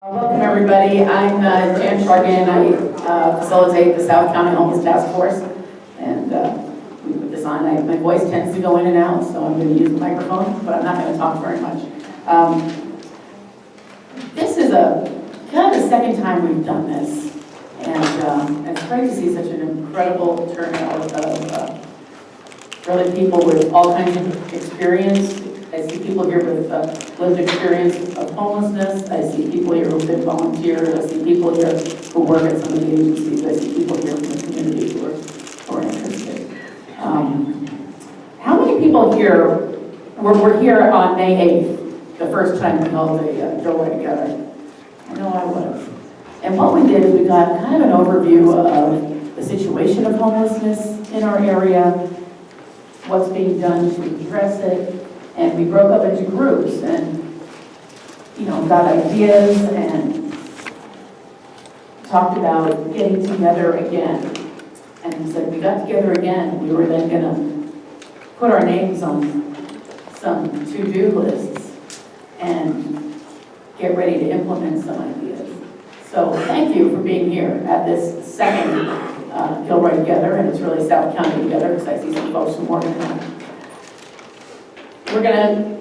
Welcome, everybody. I'm Jan Shargan. I facilitate the South County Homeless Task Force, and we put this on. My voice tends to go in and out, so I'm going to use the microphone, but I'm not going to talk very much. This is kind of the second time we've done this, and it's great to see such an incredible turnout of really people with all kinds of experience. I see people here with lived experience of homelessness. I see people here who've been volunteers. I see people here who work at some of the agencies. I see people here from the community who are interested. How many people here were here on May 8th, the first time we held a Gilroy together? I know I was. And what we did is we got kind of an overview of the situation of homelessness in our area, what's being done to address it. And we broke up into groups and, got ideas and talked about getting together again. And we said, we got together again. We were then going to put our names on some to-do lists and get ready to implement some ideas. So thank you for being here at this second Gilroy Together, and it's really South County Together because I see some folks from Morgan. We're going to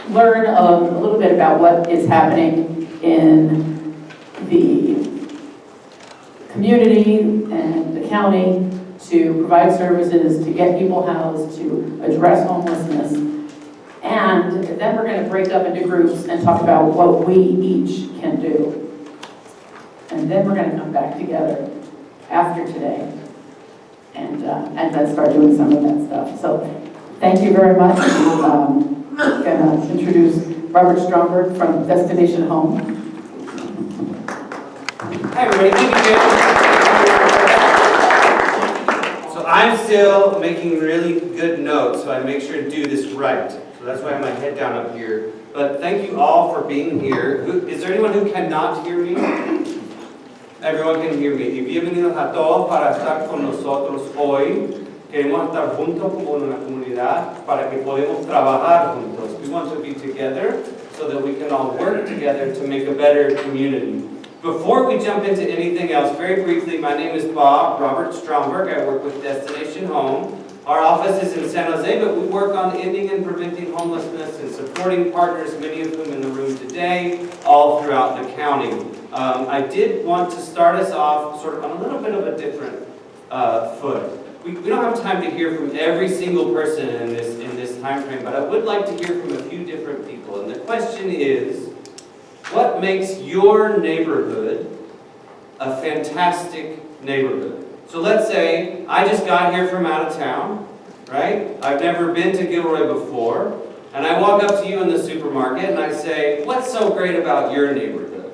learn a little bit about what is happening in the community and the county to provide services, to get people housed, to address homelessness. And then we're going to break up into groups and talk about what we each can do. And then we're going to come back together after today and then start doing some of that stuff. So thank you very much. I'm going to introduce Robert Stromberg from Destination Home. Hi, everybody. Thank you. So I'm still making really good notes, so I make sure to do this right. So that's why I have my head down up here. But thank you all for being here. Is there anyone who cannot hear me? Everyone can hear me. Y bienvenidos a todos para estar con nosotros hoy. Queremos estar juntos como una comunidad para que podamos trabajar juntos. We want to be together so that we can all work together to make a better community. Before we jump into anything else, very briefly, my name is Robert Stromberg. I work with Destination Home. Our office is in San Jose, but we work on ending and preventing homelessness and supporting partners, many of whom in the room today, all throughout the county. I did want to start us off sort of on a little bit of a different foot. We don't have time to hear from every single person in this time frame, but I would like to hear from a few different people. And the question is, what makes your neighborhood a fantastic neighborhood? So let's say I just got here from out of town, right? I've never been to Gilroy before, and I walk up to you in the supermarket and I say, what's so great about your neighborhood?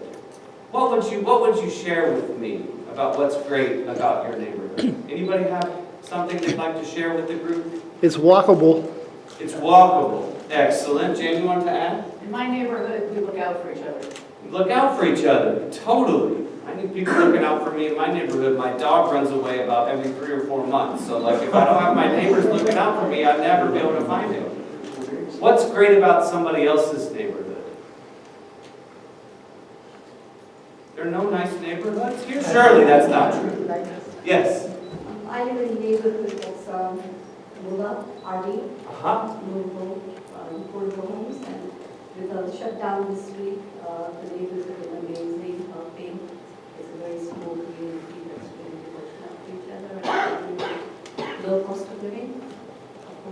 What would you share with me about what's great about your neighborhood? Anybody have something they'd like to share with the group? It's walkable. It's walkable. Excellent. Jane, you want to add? In my neighborhood, we look out for each other. Look out for each other. Totally. I need people looking out for me in my neighborhood. My dog runs away about every 3 or 4 months. So if I don't have my neighbors looking out for me, I'd never be able to find him. What's great about somebody else's neighborhood? There are no nice neighborhoods here? Surely that's not true. Yes? I live in a neighborhood that's Mula, RD, affordable homes, and with a shutdown this week, the neighborhood is amazing, helping. It's a very small community that's really working out for each other, and low cost of living.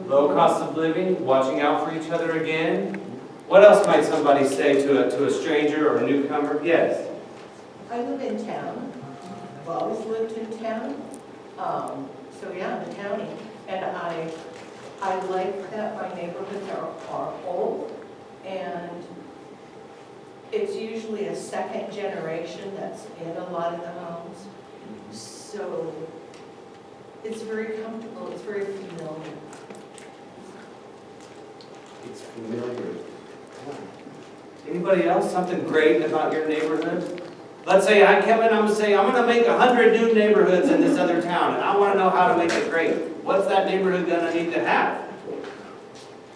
Low cost of living, watching out for each other again. What else might somebody say to a stranger or a newcomer? Yes? I live in town. I've always lived in town. So yeah, in the county. And I like that my neighborhoods are old, and it's usually a second generation that's in a lot of the homes. So it's very comfortable, it's very familiar. It's familiar. Anybody else? Something great about your neighborhood? Let's say I'm going to make 100 new neighborhoods in this other town, and I want to know how to make it great. What's that neighborhood going to need to have?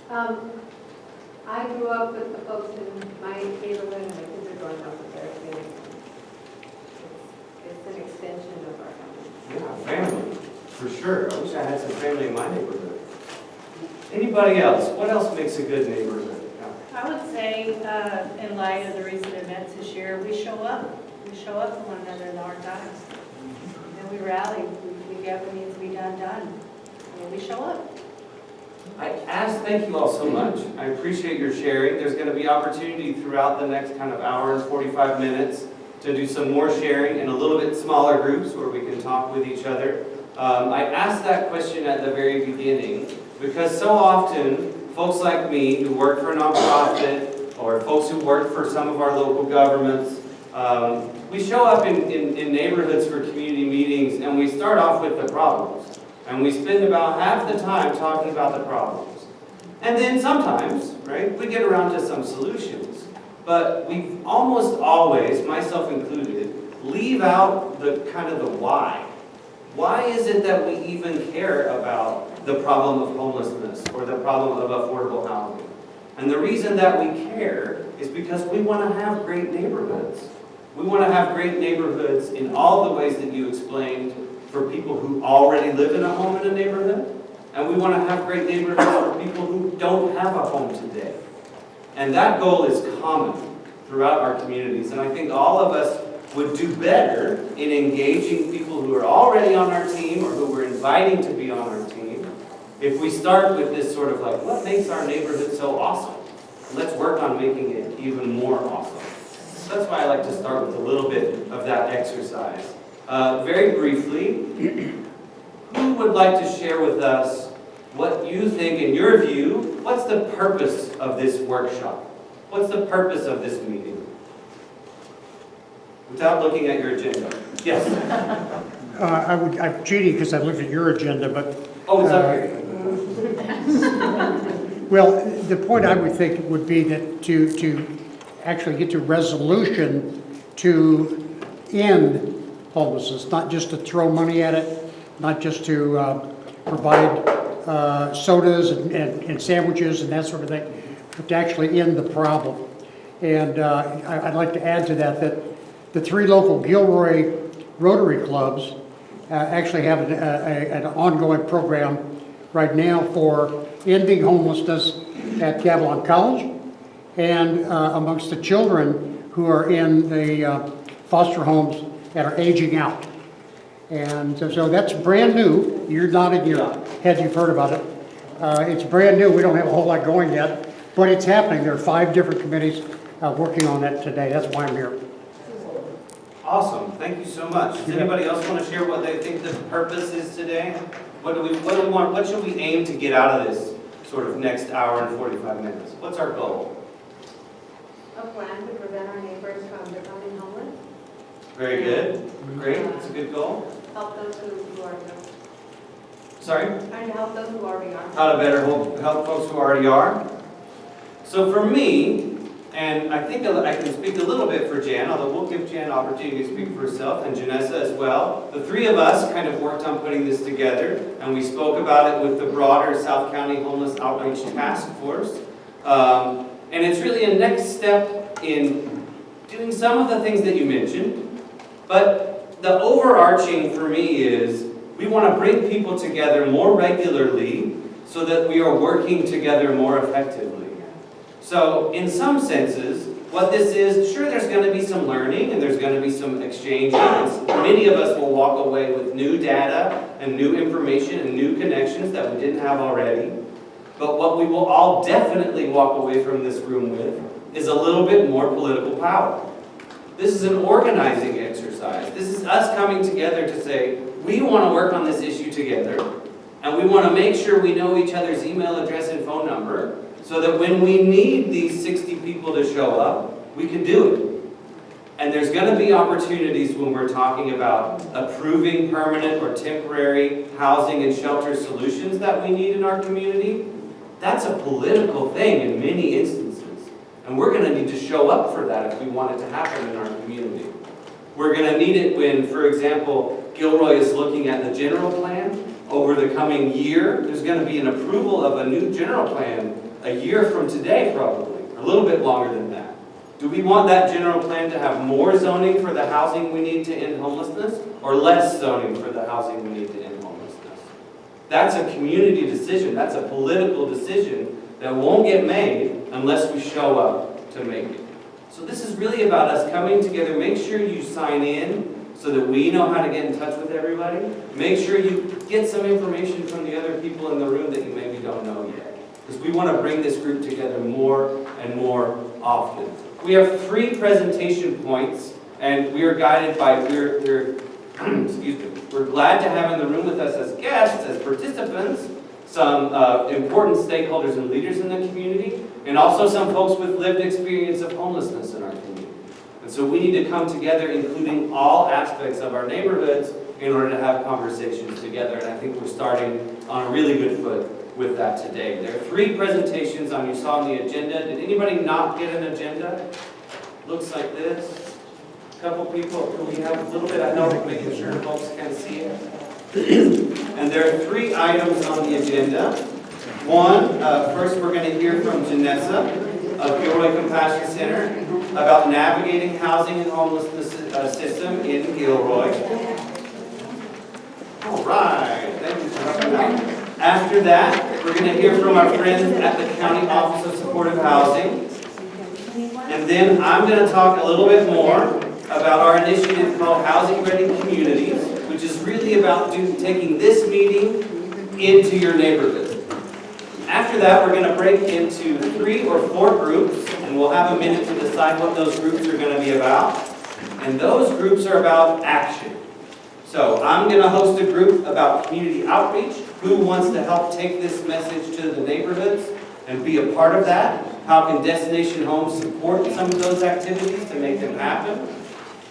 I grew up with the folks in my neighborhood, and my kids are growing up with their kids. sure. I wish I had some family in my neighborhood. Anybody else? What else makes a good neighborhood? I would say, in light of the recent events this year, we show up. We show up for one another in the hard times. And we rally. We get what needs to be done. And we show up. Thank you all so much. I appreciate your sharing. There's going to be opportunity throughout the next kind of hour and 45 minutes to do some more sharing in a little bit smaller groups where we can talk with each other. I asked that question at the very beginning because so often folks like me who work for a nonprofit or folks who work for some of our local governments, we show up in neighborhoods for community meetings and we start off with the problems. And we spend about half the time talking about the problems. And then sometimes, right, we get around to some solutions. But we almost always, myself included, leave out the kind of the why. Why is it that we even care about the problem of homelessness or the problem of affordable housing? And the reason that we care is because we want to have great neighborhoods. We want to have great neighborhoods in all the ways that you explained for people who already live in a home in a neighborhood. And we want to have great neighborhoods for people who don't have a home today. And that goal is common throughout our communities. And I think all of us would do better in engaging people who are already on our team or who we're inviting to be on our team if we start with this sort of like, what makes our neighborhood so awesome? Let's work on making it even more awesome. So that's why I like to start with a little bit of that exercise. Very briefly, who would like to share with us what you think, in your view, what's the purpose of this workshop? What's the purpose of this meeting? Without looking at your agenda. Yes? I'm cheating because I looked at your agenda, but... Oh, it's up here. Well, the point I would think would be that to actually get to resolution to end homelessness, not just to throw money at it, not just to provide sodas and sandwiches and that sort of thing, but to actually end the problem. And I'd like to add to that the 3 local Gilroy Rotary clubs actually have an ongoing program right now for ending homelessness at Gavilan College and amongst the children who are in the foster homes that are aging out. And so that's brand new. You're nodding your head, you've heard about it. It's brand new, we don't have a whole lot going yet, but it's happening. There are 5 different committees working on that today. That's why I'm here. Awesome, thank you so much. Does anybody else want to share what they think the purpose is today? What do we want, what should we aim to get out of this sort of next hour and 45 minutes? What's our goal? A plan to prevent our neighbors from becoming homeless. Very good, great, that's a good goal. Help those who are young. Sorry? And to help those who already are. How to better help folks who already are. So for me, and I think I can speak a little bit for Jan, although we'll give Jan an opportunity to speak for herself, and Janessa as well. The 3 of us kind of worked on putting this together, and we spoke about it with the broader South County Homeless Outreach Task Force. And it's really a next step in doing some of the things that you mentioned, but the overarching for me is we want to bring people together more regularly so that we are working together more effectively. So in some senses, what this is, sure there's going to be some learning and there's going to be some exchanging. Many of us will walk away with new data and new information and new connections that we didn't have already. But what we will all definitely walk away from this room with is a little bit more political power. This is an organizing exercise. This is us coming together to say, we want to work on this issue together, and we want to make sure we know each other's email address and phone number, so that when we need these 60 people to show up, we can do it. And there's going to be opportunities when we're talking about approving permanent or temporary housing and shelter solutions that we need in our community. That's a political thing in many instances. And we're going to need to show up for that if we want it to happen in our community. We're going to need it when, for example, Gilroy is looking at the general plan. Over the coming year, there's going to be an approval of a new general plan a year from today, probably, or a little bit longer than that. Do we want that general plan to have more zoning for the housing we need to end homelessness, or less zoning for the housing we need to end homelessness? That's a community decision. That's a political decision that won't get made unless we show up to make it. So this is really about us coming together. Make sure you sign in so that we know how to get in touch with everybody. Make sure you get some information from the other people in the room that you maybe don't know yet. Because we want to bring this group together more and more often. We have 3 presentation points, and we are guided by, excuse me, we're glad to have in the room with us as guests, as participants, some important stakeholders and leaders in the community, and also some folks with lived experience of homelessness in our community. And so we need to come together, including all aspects of our neighborhoods, in order to have conversations together. And I think we're starting on a really good foot with that today. There are 3 presentations you saw on the agenda. Did anybody not get an agenda? Looks like this. A couple people, can we have a little bit of help making sure folks can see it? And there are 3 items on the agenda. One, first we're going to hear from Janessa of Gilroy Compassion Center about navigating housing and homelessness system in Gilroy. All right, thank you for coming out. After that, we're going to hear from our friends at the County Office of Supportive Housing. And then I'm going to talk a little bit more about our initiative called Housing Ready Communities, which is really about taking this meeting into your neighborhood. After that, we're going to break into 3 or 4 groups, and we'll have a minute to decide what those groups are going to be about. And those groups are about action. So I'm going to host a group about community outreach. Who wants to help take this message to the neighborhoods and be a part of that? How can Destination Homes support some of those activities to make them happen?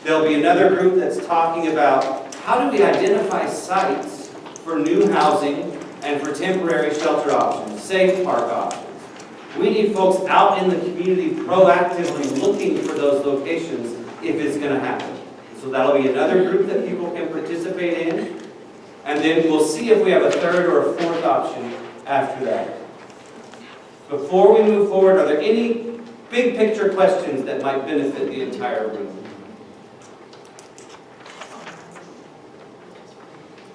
There'll be another group that's talking about how do we identify sites for new housing and for temporary shelter options, safe park options. We need folks out in the community proactively looking for those locations if it's going to happen. So that'll be another group that people can participate in. And then we'll see if we have a 3rd or a 4th option after that. Before we move forward, are there any big picture questions that might benefit the entire room?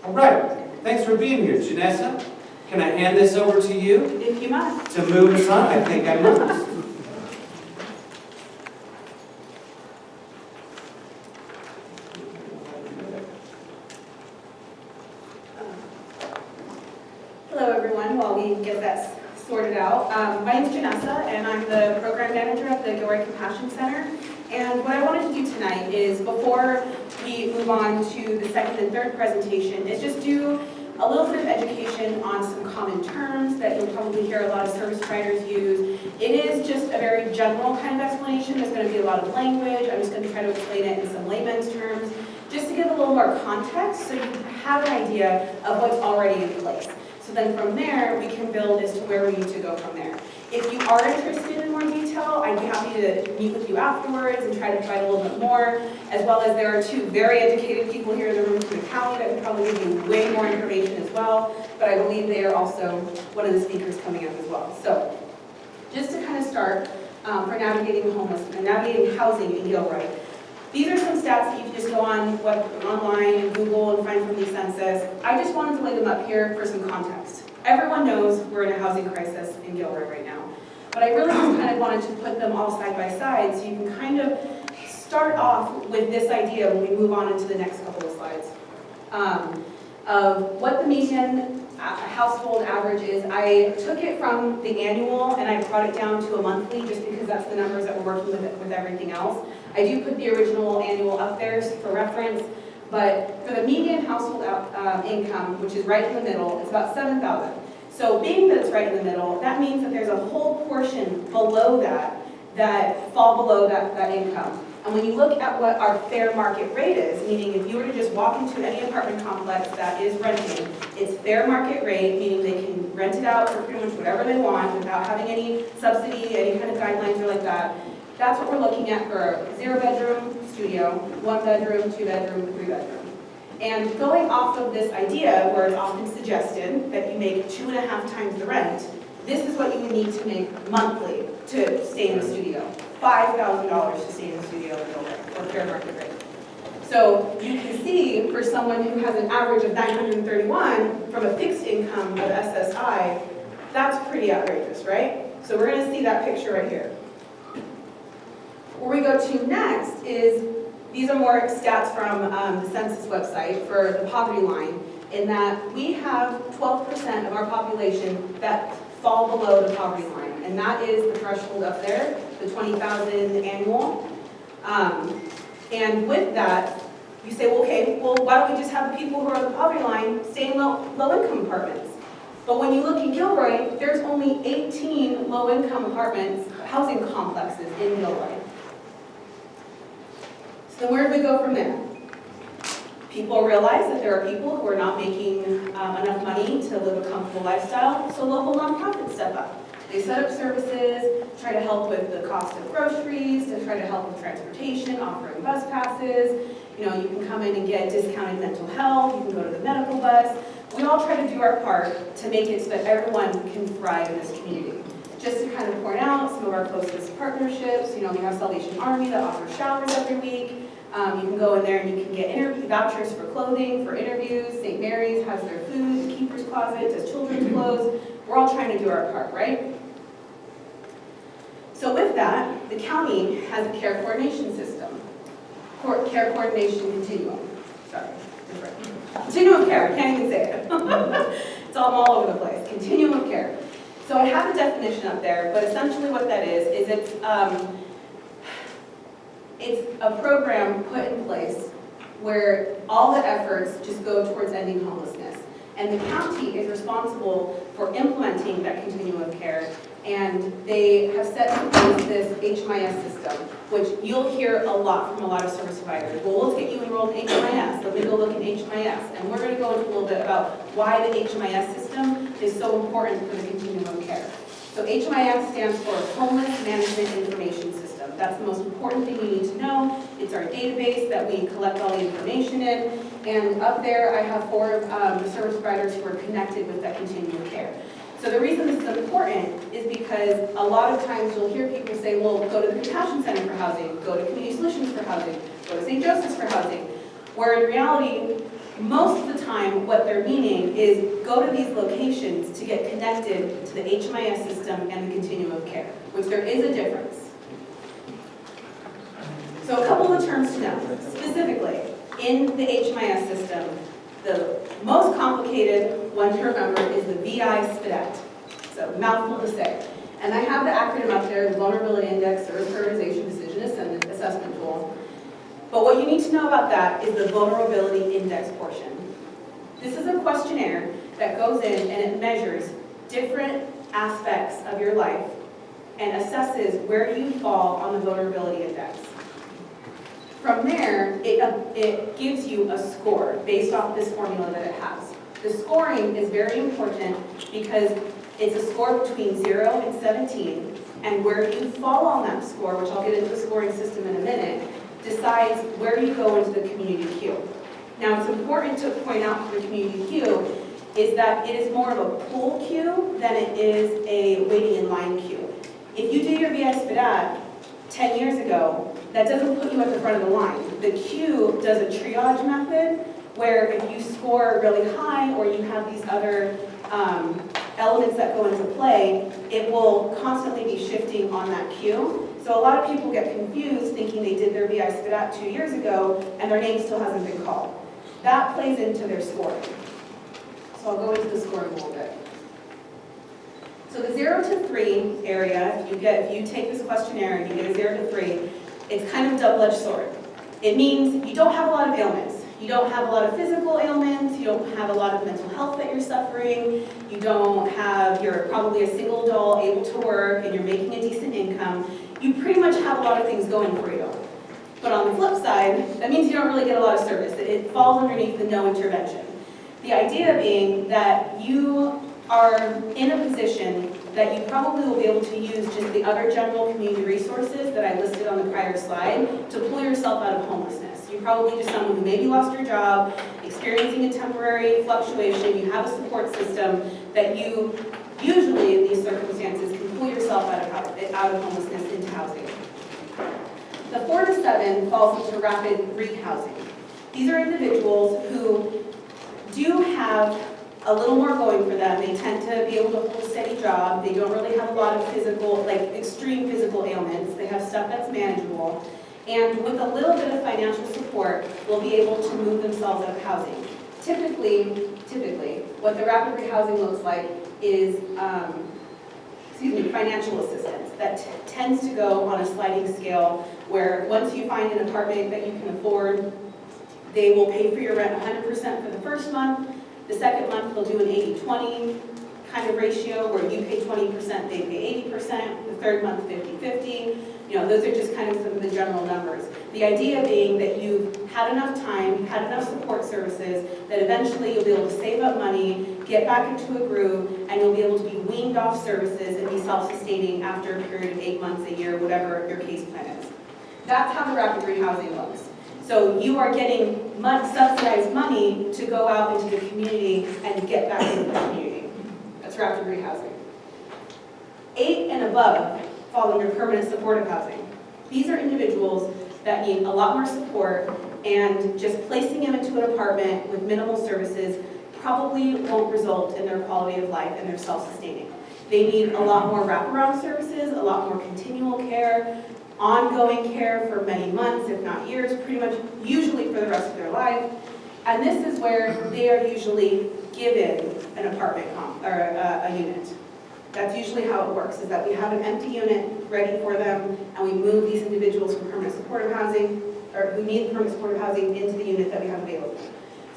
All right. Thanks for being here, Janessa. Can I hand this over to you? If you must. To move us on? I think I must. Hello, everyone. While we get that sorted out, my name is Janessa, and I'm the program manager at the Gilroy Compassion Center. And what I wanted to do tonight is, before we move on to the 2nd and 3rd presentation, is just do a little bit of education on some common terms that you'll probably hear a lot of service providers use. It is just a very general kind of explanation. There's going to be a lot of language. I'm just going to try to explain it in some layman's terms, just to give a little more context so you have an idea of what's already in place. So then from there, we can build as to where we need to go from there. If you are interested in more detail, I'd be happy to meet with you afterwards and try to provide a little bit more, as well as there are 2 very educated people here in the room from the county that would probably give you way more information as well, but I believe they are also one of the speakers coming up as well. So just to kind of start for navigating homelessness and navigating housing in Gilroy. These are some stats that you can just go on online and Google and find from the census. I just wanted to lay them up here for some context. Everyone knows we're in a housing crisis in Gilroy right now, but I really just kind of wanted to put them all side by side so you can kind of start off with this idea when we move on into the next couple of slides of what the median household average is. I took it from the annual and I brought it down to a monthly just because that's the numbers that we're working with everything else. I do put the original annual up there for reference, but for the median household income, which is right in the middle, it's about $7,000. So being that it's right in the middle, that means that there's a whole portion below that fall below that income. And when you look at what our fair market rate is, meaning if you were to just walk into any apartment complex that is renting, it's fair market rate, meaning they can rent it out for pretty much whatever they want without having any subsidy, any kind of guidelines or like that. That's what we're looking at for a 0-bedroom studio, 1-bedroom, 2-bedroom, 3-bedroom. And going off of this idea, where it's often suggested that you make 2.5 times the rent, this is what you would need to make monthly to stay in the studio. $5,000 to stay in the studio in Gilroy, or fair market rate. So you can see for someone who has an average of 931 from a fixed income of SSI, that's pretty outrageous, right? So we're going to see that picture right here. Where we go to next is, these are more stats from the census website for the poverty line, in that we have 12% of our population that fall below the poverty line, and that is the threshold up there, the 20,000 annual. And with that, you say, well, okay, well, why don't we just have the people who are on the poverty line stay in low-income apartments? But when you look in Gilroy, there's only 18 low-income apartments, housing complexes in Gilroy. So where do we go from there? People realize that there are people who are not making enough money to live a comfortable lifestyle, so local nonprofits step up. They set up services, try to help with the cost of groceries, to try to help with transportation, offering bus passes. You know, you can come in and get discounted mental health, you can go to the medical bus. We all try to do our part to make it so that everyone can thrive in this community. Just to kind of point out some of our closest partnerships, you know, we have Salvation Army that offers showers every week. You can go in there and you can get interview vouchers for clothing, for interviews. St. Mary's has their food, the Keeper's Closet does children's clothes. We're all trying to do our part, right? So with that, the county has a care coordination system. Care coordination continuum. Sorry, different. Continuum of care, I can't even say it. It's all over the place. Continuum of care. So I have a definition up there, but essentially what that is it's a program put in place where all the efforts just go towards ending homelessness. And the county is responsible for implementing that continuum of care, and they have set in place this HMIS system, which you'll hear a lot from a lot of service providers. Well, let's get you enrolled in HMIS. Let me go look at HMIS. And we're going to go into a little bit about why the HMIS system is so important for the continuum of care. So HMIS stands for Homeless Management Information System. That's the most important thing you need to know. It's our database that we collect all the information in. And up there, I have 4 service providers who are connected with that continuum of care. So the reason this is important is because a lot of times you'll hear people say, well, go to the Compassion Center for housing, go to Community Solutions for housing, go to St. Joseph's for housing. Where in reality, most of the time what they're meaning is go to these locations to get connected to the HMIS system and the continuum of care, which there is a difference. So a couple of terms to know. Specifically, in the HMIS system, the most complicated one to remember is the VI-SPDAT. So mouthful to say. And I have the acronym up there, the Vulnerability Index Service Prioritization Decision Assessment Tool. But what you need to know about that is the Vulnerability Index portion. This is a questionnaire that goes in and it measures different aspects of your life and assesses where you fall on the Vulnerability Index. From there, it gives you a score based off this formula that it has. The scoring is very important because it's a score between 0 and 17, and where you fall on that score, which I'll get into the scoring system in a minute, decides where you go into the community queue. Now, it's important to point out for the community queue is that it is more of a pull queue than it is a waiting in line queue. If you did your VI-SPDAT 10 years ago, that doesn't put you at the front of the line. The queue does a triage method where if you score really high or you have these other elements that go into play, it will constantly be shifting on that queue. So a lot of people get confused thinking they did their VI-SPDAT 2 years ago and their name still hasn't been called. That plays into their scoring. So I'll go into the scoring a little bit. So the 0 to 3 area, if you take this questionnaire and you get a 0 to 3, it's kind of a double-edged sword. It means you don't have a lot of ailments. You don't have a lot of physical ailments. You don't have a lot of mental health that you're suffering. You're probably a single adult able to work and you're making a decent income. You pretty much have a lot of things going for you. But on the flip side, that means you don't really get a lot of service. It falls underneath the no intervention. The idea being that you are in a position that you probably will be able to use just the other general community resources that I listed on the prior slide to pull yourself out of homelessness. You're probably just someone who maybe lost your job, experiencing a temporary fluctuation, you have a support system that you usually in these circumstances can pull yourself out of homelessness into housing. The 4 to 7 falls into rapid rehousing. These are individuals who do have a little more going for them. They tend to be able to hold a steady job. They don't really have a lot of physical, like extreme physical ailments. They have stuff that's manageable. And with a little bit of financial support, will be able to move themselves out of housing. Typically, what the rapid rehousing looks like is, financial assistance that tends to go on a sliding scale where once you find an apartment that you can afford, they will pay for your rent 100% for the first month. The second month, they'll do an 80-20 kind of ratio where you pay 20%, they pay 80%. The third month, 50-50. You know, those are just kind of some of the general numbers. The idea being that you've had enough time, you've had enough support services, that eventually you'll be able to save up money, get back into a groove, and you'll be able to be weaned off services and be self-sustaining after a period of 8 months, a year, whatever your case plan is. That's how the rapid rehousing looks. So you are getting subsidized money to go out into the community and get back into the community. That's rapid rehousing. 8 and above fall under permanent supportive housing. These are individuals that need a lot more support, and just placing them into an apartment with minimal services probably won't result in their quality of life and their self-sustaining. They need a lot more wraparound services, a lot more continual care, ongoing care for many months, if not years, pretty much usually for the rest of their life. And this is where they are usually given an apartment or a unit. That's usually how it works, is that we have an empty unit ready for them, and we move these individuals from permanent supportive housing, or who need permanent supportive housing, into the unit that we have available.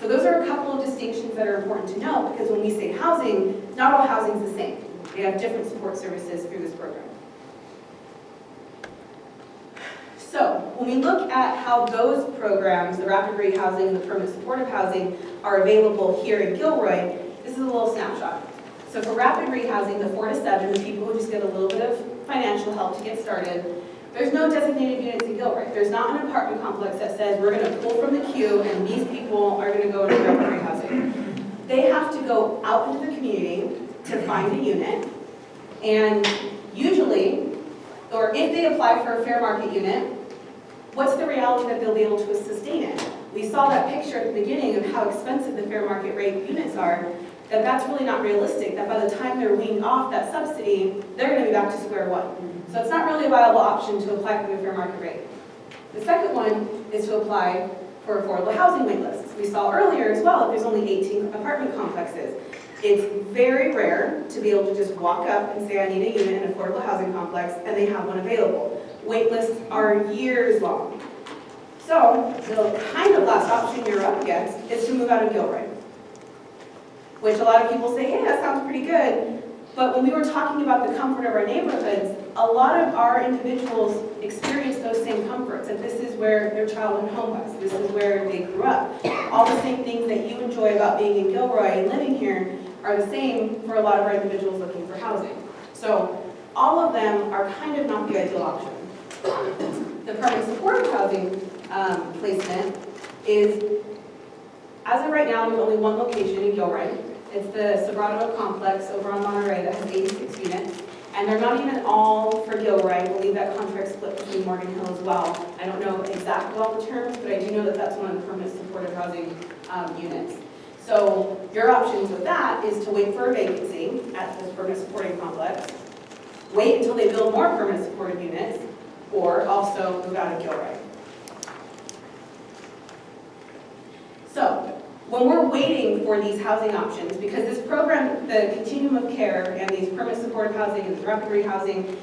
So those are a couple of distinctions that are important to know, because when we say housing, not all housing is the same. We have different support services through this program. So when we look at how those programs, the rapid rehousing and the permanent supportive housing, are available here in Gilroy, this is a little snapshot. So for rapid rehousing, the 4 to 7, the people who just get a little bit of financial help to get started, there's no designated units in Gilroy. There's not an apartment complex that says we're going to pull from the queue and these people are going to go into rapid rehousing. They have to go out into the community to find a unit, and usually, or if they apply for a fair market unit, what's the reality that they'll be able to sustain it? We saw that picture at the beginning of how expensive the fair market rate units are, that's really not realistic, that by the time they're weaned off that subsidy, they're going to be back to square one. So it's not really a viable option to apply for the fair market rate. The second one is to apply for affordable housing waitlists. We saw earlier as well that there's only 18 apartment complexes. It's very rare to be able to just walk up and say, I need a unit in an affordable housing complex, and they have one available. Waitlists are years long. So the kind of last option you're up against is to move out of Gilroy, which a lot of people say, hey, that sounds pretty good. But when we were talking about the comfort of our neighborhoods, a lot of our individuals experience those same comforts, and this is where their childhood home was. This is where they grew up. All the same things that you enjoy about being in Gilroy and living here are the same for a lot of our individuals looking for housing. So all of them are kind of not the ideal option. The permanent supportive housing placement is, as of right now, there's only one location in Gilroy. It's the Sobrado complex over on Monterey that has 86 units. And they're not even all for Gilroy. I believe that contract split between Morgan Hill as well. I don't know exactly all the terms, but I do know that that's one of the permanent supportive housing units. So your options with that is to wait for a vacancy at the permanent supporting complex, wait until they build more permanent supportive units, or also move out of Gilroy. So when we're waiting for these housing options, because this program, the continuum of care and these permanent supportive housing and the rapid rehousing,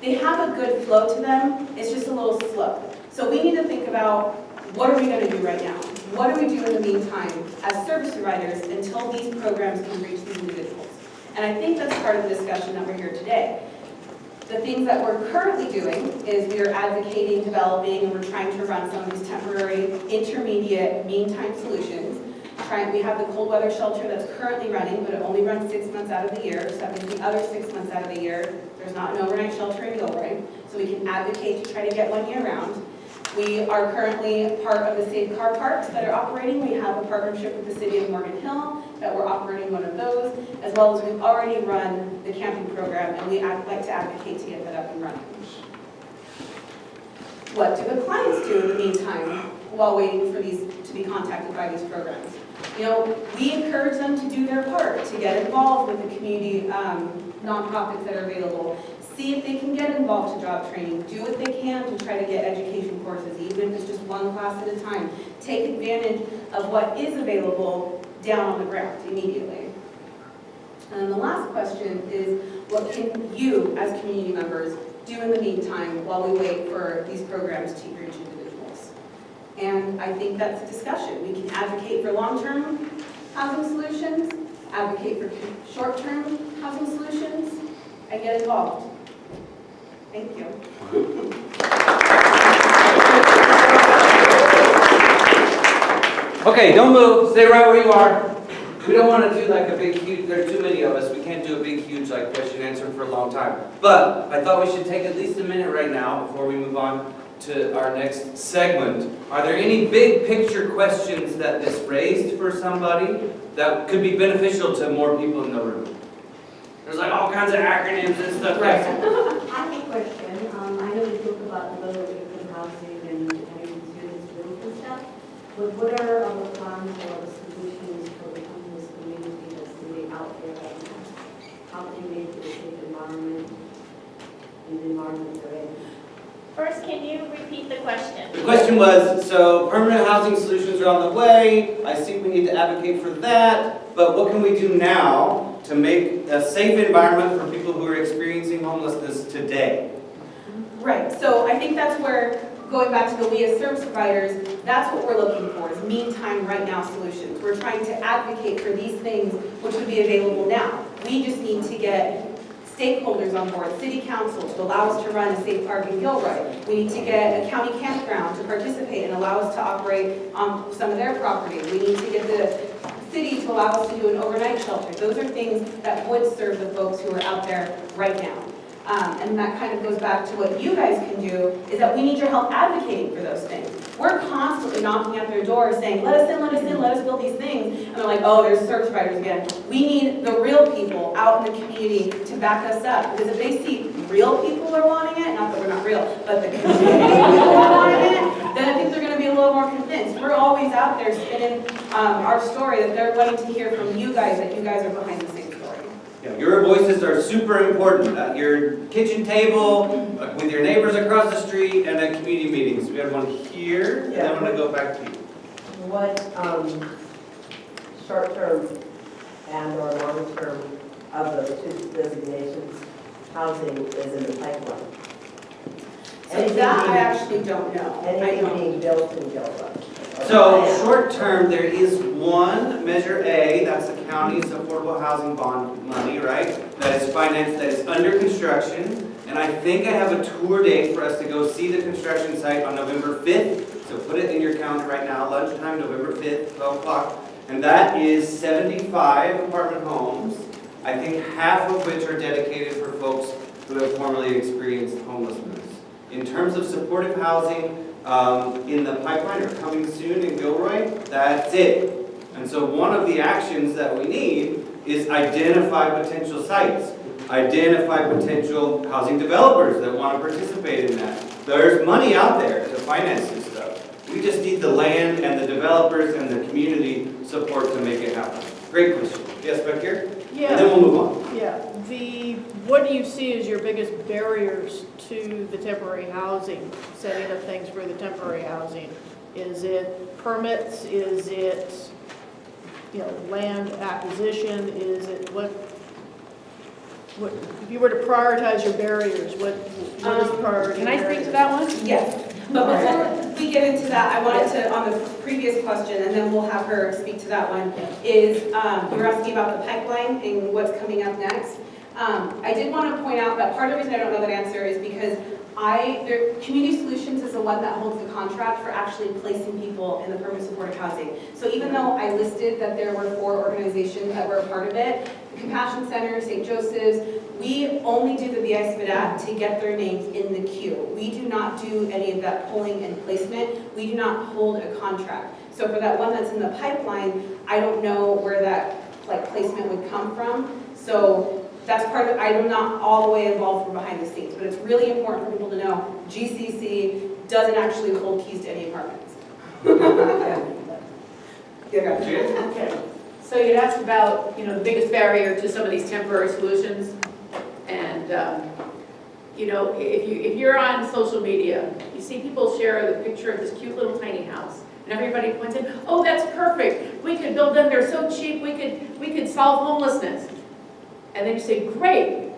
they have a good flow to them. It's just a little slow. So we need to think about, what are we going to do right now? What do we do in the meantime as service providers until these programs can reach these individuals? And I think that's part of the discussion that we're here today. The things that we're currently doing is we are advocating, developing, and we're trying to run some of these temporary, intermediate, meantime solutions. We have the cold weather shelter that's currently running, but it only runs 6 months out of the year. So that means the other 6 months out of the year, there's not an overnight shelter in Gilroy. So we can advocate to try to get one year round. We are currently part of the Safe Car Parks that are operating. We have a partnership with the city of Morgan Hill that we're operating one of those, as well as we've already run the camping program, and we like to advocate to get that up and running. What do the clients do in the meantime while waiting for these to be contacted by these programs. You know, we encourage them to do their part, to get involved with the community nonprofits that are available. See if they can get involved to job training. Do what they can to try to get education courses, even if it's just one class at a time. Take advantage of what is available down on the ground immediately. And then the last question is, what can you, as community members, do in the meantime while we wait for these programs to reach individuals? And I think that's a discussion. We can advocate for long-term housing solutions, advocate for short-term housing solutions, and get involved. Thank you. Okay, don't move, stay right where you are. We don't want to do like a big, huge, there are too many of us, we can't do a big, huge like question and answer for a long time. But I thought we should take at least a minute right now before we move on to our next segment. Are there any big picture questions that this raised for somebody that could be beneficial to more people in the room? There's like all kinds of acronyms and stuff. I have a question. I know we talk about the low-income housing and having students build and stuff, but what are our plans or the solutions for the homeless community that's really out there right now? How can we make it a safe environment in the environment they're in? First, can you repeat the question? The question was, so permanent housing solutions are on the way. I see we need to advocate for that, but what can we do now to make a safe environment for people who are experiencing homelessness today? Right, so I think that's where, going back to the we as service providers, that's what we're looking for, is meantime, right now solutions. We're trying to advocate for these things which would be available now. We just need to get stakeholders on board, city council to allow us to run a safe park in Gilroy. We need to get a county campground to participate and allow us to operate on some of their property. We need to get the city to allow us to do an overnight shelter. Those are things that would serve the folks who are out there right now. And that kind of goes back to what you guys can do, is that we need your help advocating for those things. We're constantly knocking at their doors saying, let us in, let us in, let us build these things. And they're like, oh, there's service providers again. We need the real people out in the community to back us up. Because if they see real people are wanting it, not that we're not real, but the community people are wanting it, then I think they're going to be a little more convinced. We're always out there spinning our story that they're wanting to hear from you guys, that you guys are behind the same story. Yeah, your voices are super important at your kitchen table, with your neighbors across the street, and at community meetings. We have one here, and then I'm going to go back to you. What short-term and or long-term of those two designations housing is in the pipeline? So that I actually don't know. Anything being built in Gilroy? So short-term, there is one, Measure A, that's the county's affordable housing bond money, right? That is financed, that is under construction. And I think I have a tour date for us to go see the construction site on November 5th. So put it in your calendar right now, lunchtime, November 5th, 12 o'clock. And that is 75 apartment homes, I think half of which are dedicated for folks who have formerly experienced homelessness. In terms of supportive housing, in the pipeline or coming soon in Gilroy, that's it. And so one of the actions that we need is identify potential sites, identify potential housing developers that want to participate in that. There's money out there to finance this stuff. We just need the land and the developers and the community support to make it happen. Great question. Yes, back here? Yeah. And then we'll move on. Yeah, what do you see as your biggest barriers to the temporary housing, setting up things for the temporary housing? Is it permits? Is it, land acquisition? Is it what, if you were to prioritize your barriers, what is the priority? Can I speak to that one? Yes. But before we get into that, I wanted to, on the previous question, and then we'll have her speak to that one, is you were asking about the pipeline and what's coming up next. I did want to point out that part of the reason I don't know that answer is because Community Solutions is the one that holds the contract for actually placing people in the permanent supportive housing. So even though I listed that there were 4 organizations that were a part of it, the Compassion Center, St. Joseph's, we only do the VI SPDAT to get their names in the queue. We do not do any of that polling and placement. We do not hold a contract. So for that one that's in the pipeline, I don't know where that placement would come from. So that's part of it. I'm not all the way involved from behind the scenes, but it's really important for people to know GCC doesn't actually hold keys to any apartments. Okay, so you'd asked about, the biggest barrier to some of these temporary solutions. And, if you're on social media, you see people share the picture of this cute little tiny house. And everybody points in, oh, that's perfect. We could build them, they're so cheap, we could solve homelessness. And then you say, great,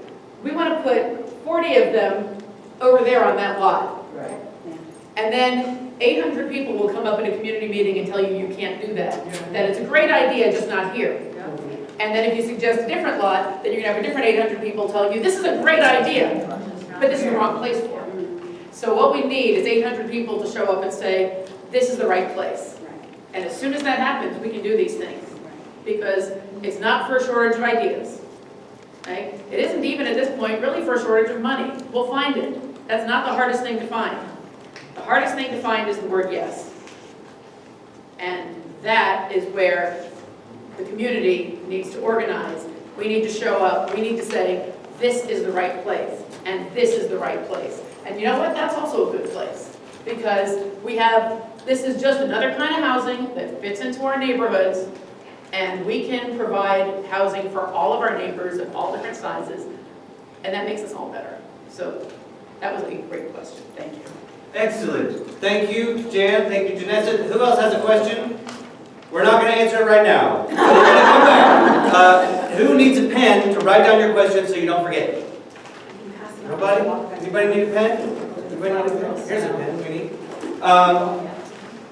we want to put 40 of them over there on that lot. Right. And then 800 people will come up in a community meeting and tell you you can't do that. That it's a great idea, just not here. And then if you suggest a different lot, then you're gonna have a different 800 people telling you, this is a great idea, but this is the wrong place for it. So what we need is 800 people to show up and say, this is the right place. And as soon as that happens, we can do these things. Because it's not for a shortage of ideas. Right? It isn't even at this point really for a shortage of money. We'll find it. That's not the hardest thing to find. The hardest thing to find is the word yes. And that is where the community needs to organize. We need to show up. We need to say, this is the right place. And this is the right place. And you know what? That's also a good place. Because this is just another kind of housing that fits into our neighborhoods. And we can provide housing for all of our neighbors of all different sizes. And that makes us all better. So that was a great question. Thank you. Excellent. Thank you, Jan. Thank you, Janessa. Who else has a question? We're not going to answer it right now. We're going to come back. Who needs a pen to write down your question so you don't forget? Nobody? Anybody need a pen? Anybody need a pen? Here's a pen we need.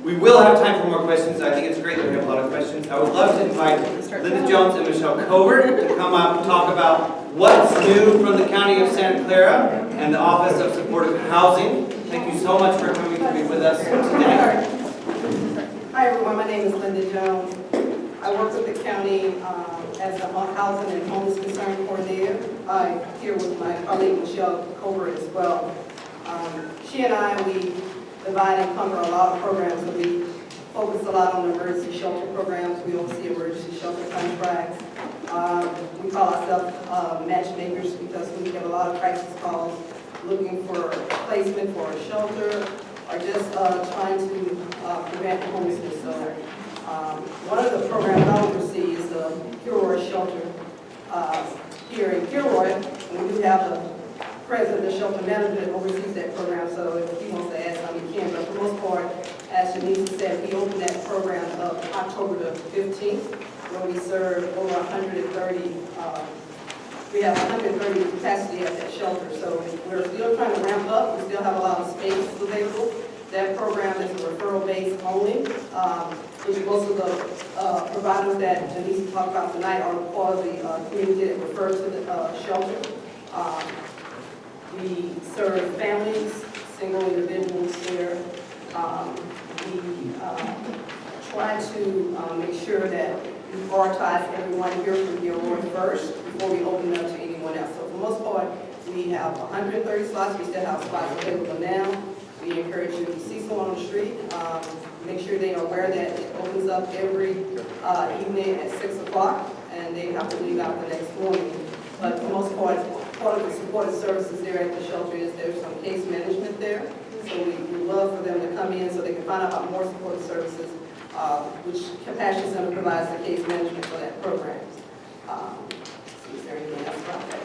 We will have time for more questions. I think it's great that we have a lot of questions. I would love to invite Linda Jones and Michelle Covert to come up and talk about what's new from the County of Santa Clara and the Office of Supportive Housing. Thank you so much for coming to be with us today. Hi everyone, my name is Linda Jones. I work with the county as a housing and homeless concern coordinator. I'm here with my colleague Michelle Covert as well. She and I, we divide and conquer a lot of programs. So we focus a lot on emergency shelter programs. We oversee emergency shelter contracts. We call ourselves matchmakers because we get a lot of crisis calls looking for placement for a shelter or just trying to prevent homelessness. So one of the programs I oversee is the Gilroy shelter here in Gilroy. And we do have the president of the shelter manager that oversees that program, so if he wants to add something, he can. But for the most part, as Janisa said, we opened that program up October the 15th, where we serve over 130, we have 130 capacity at that shelter. So we're still trying to ramp up. We still have a lot of space available. That program is a referral base only, which most of the providers that Janisa talked about tonight are part of the community that refer to the shelter. We serve families, single individuals here. We try to make sure that we prioritize everyone here from Gilroy first before we open it up to anyone else. So for the most part, we have 130 slots. We still have spots available now. We encourage you, if you see someone on the street, make sure they are aware that it opens up every evening at 6 o'clock, and they have to leave out the next morning. But for the most part of the supportive services there at the shelter is there's some case management there. So we love for them to come in so they can find out about more supportive services, which Compassion Center provides the case management for that program. Is there anything else about that?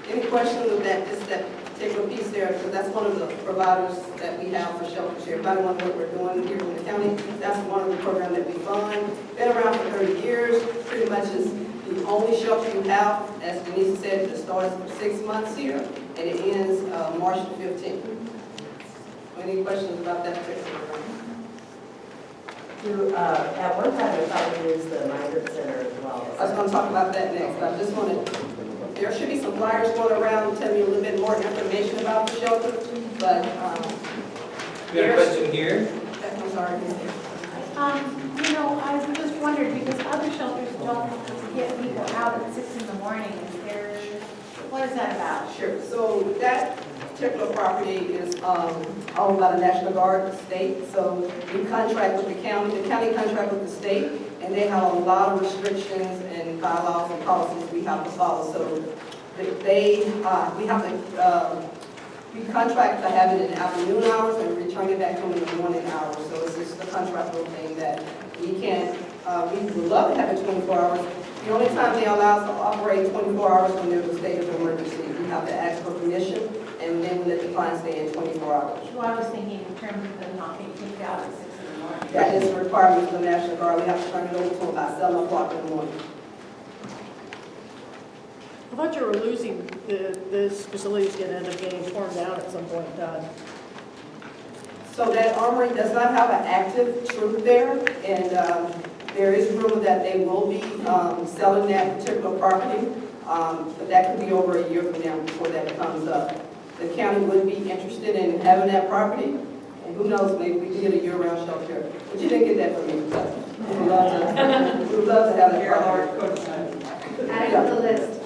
Any questions of that, just that particular piece there, because that's one of the providers that we have for shelters here. Everybody wants what we're doing here in the county. That's one of the programs that we fund. Been around for 30 years, pretty much is the only shelter you have, as Denise said, it starts for 6 months here, and it ends March the 15th. Any questions about that particular program? At one time, I thought we used the migrant center as well. I was going to talk about that next. I just wanted, there should be some flyers going around telling you a little bit more information about the shelter, but We have a question here. I'm sorry. I just wondered, because other shelters don't get people out at 6 in the morning. What is that about? Sure. So that particular property is owned by the National Guard, the state. So we contract with the county contract with the state, and they have a lot of restrictions and bylaws and policies we have to follow. So we have to We contract to have it in the afternoon hours and return it back to them in the morning hours. So it's just a contractual thing that we can't, we would love to have it 24 hours. The only time they allow us to operate 24 hours when there's a state of emergency. We have to ask for permission, and then we let the client stay in 24 hours. Well, I was thinking in terms of them not being kicked out at 6 in the morning. That is a requirement of the National Guard. We have to turn it over to them by 7 o'clock in the morning. I thought you were losing, this facility's gonna end up getting torn down at some point in time. So that armory does not have an active troop there, and there is rumor that they will be selling that particular property, but that could be over a year from now before that comes up. The county would be interested in having that property, and who knows, maybe we can get a year-round shelter. But you didn't get that from me, but we would love to have that property. Add it to the list.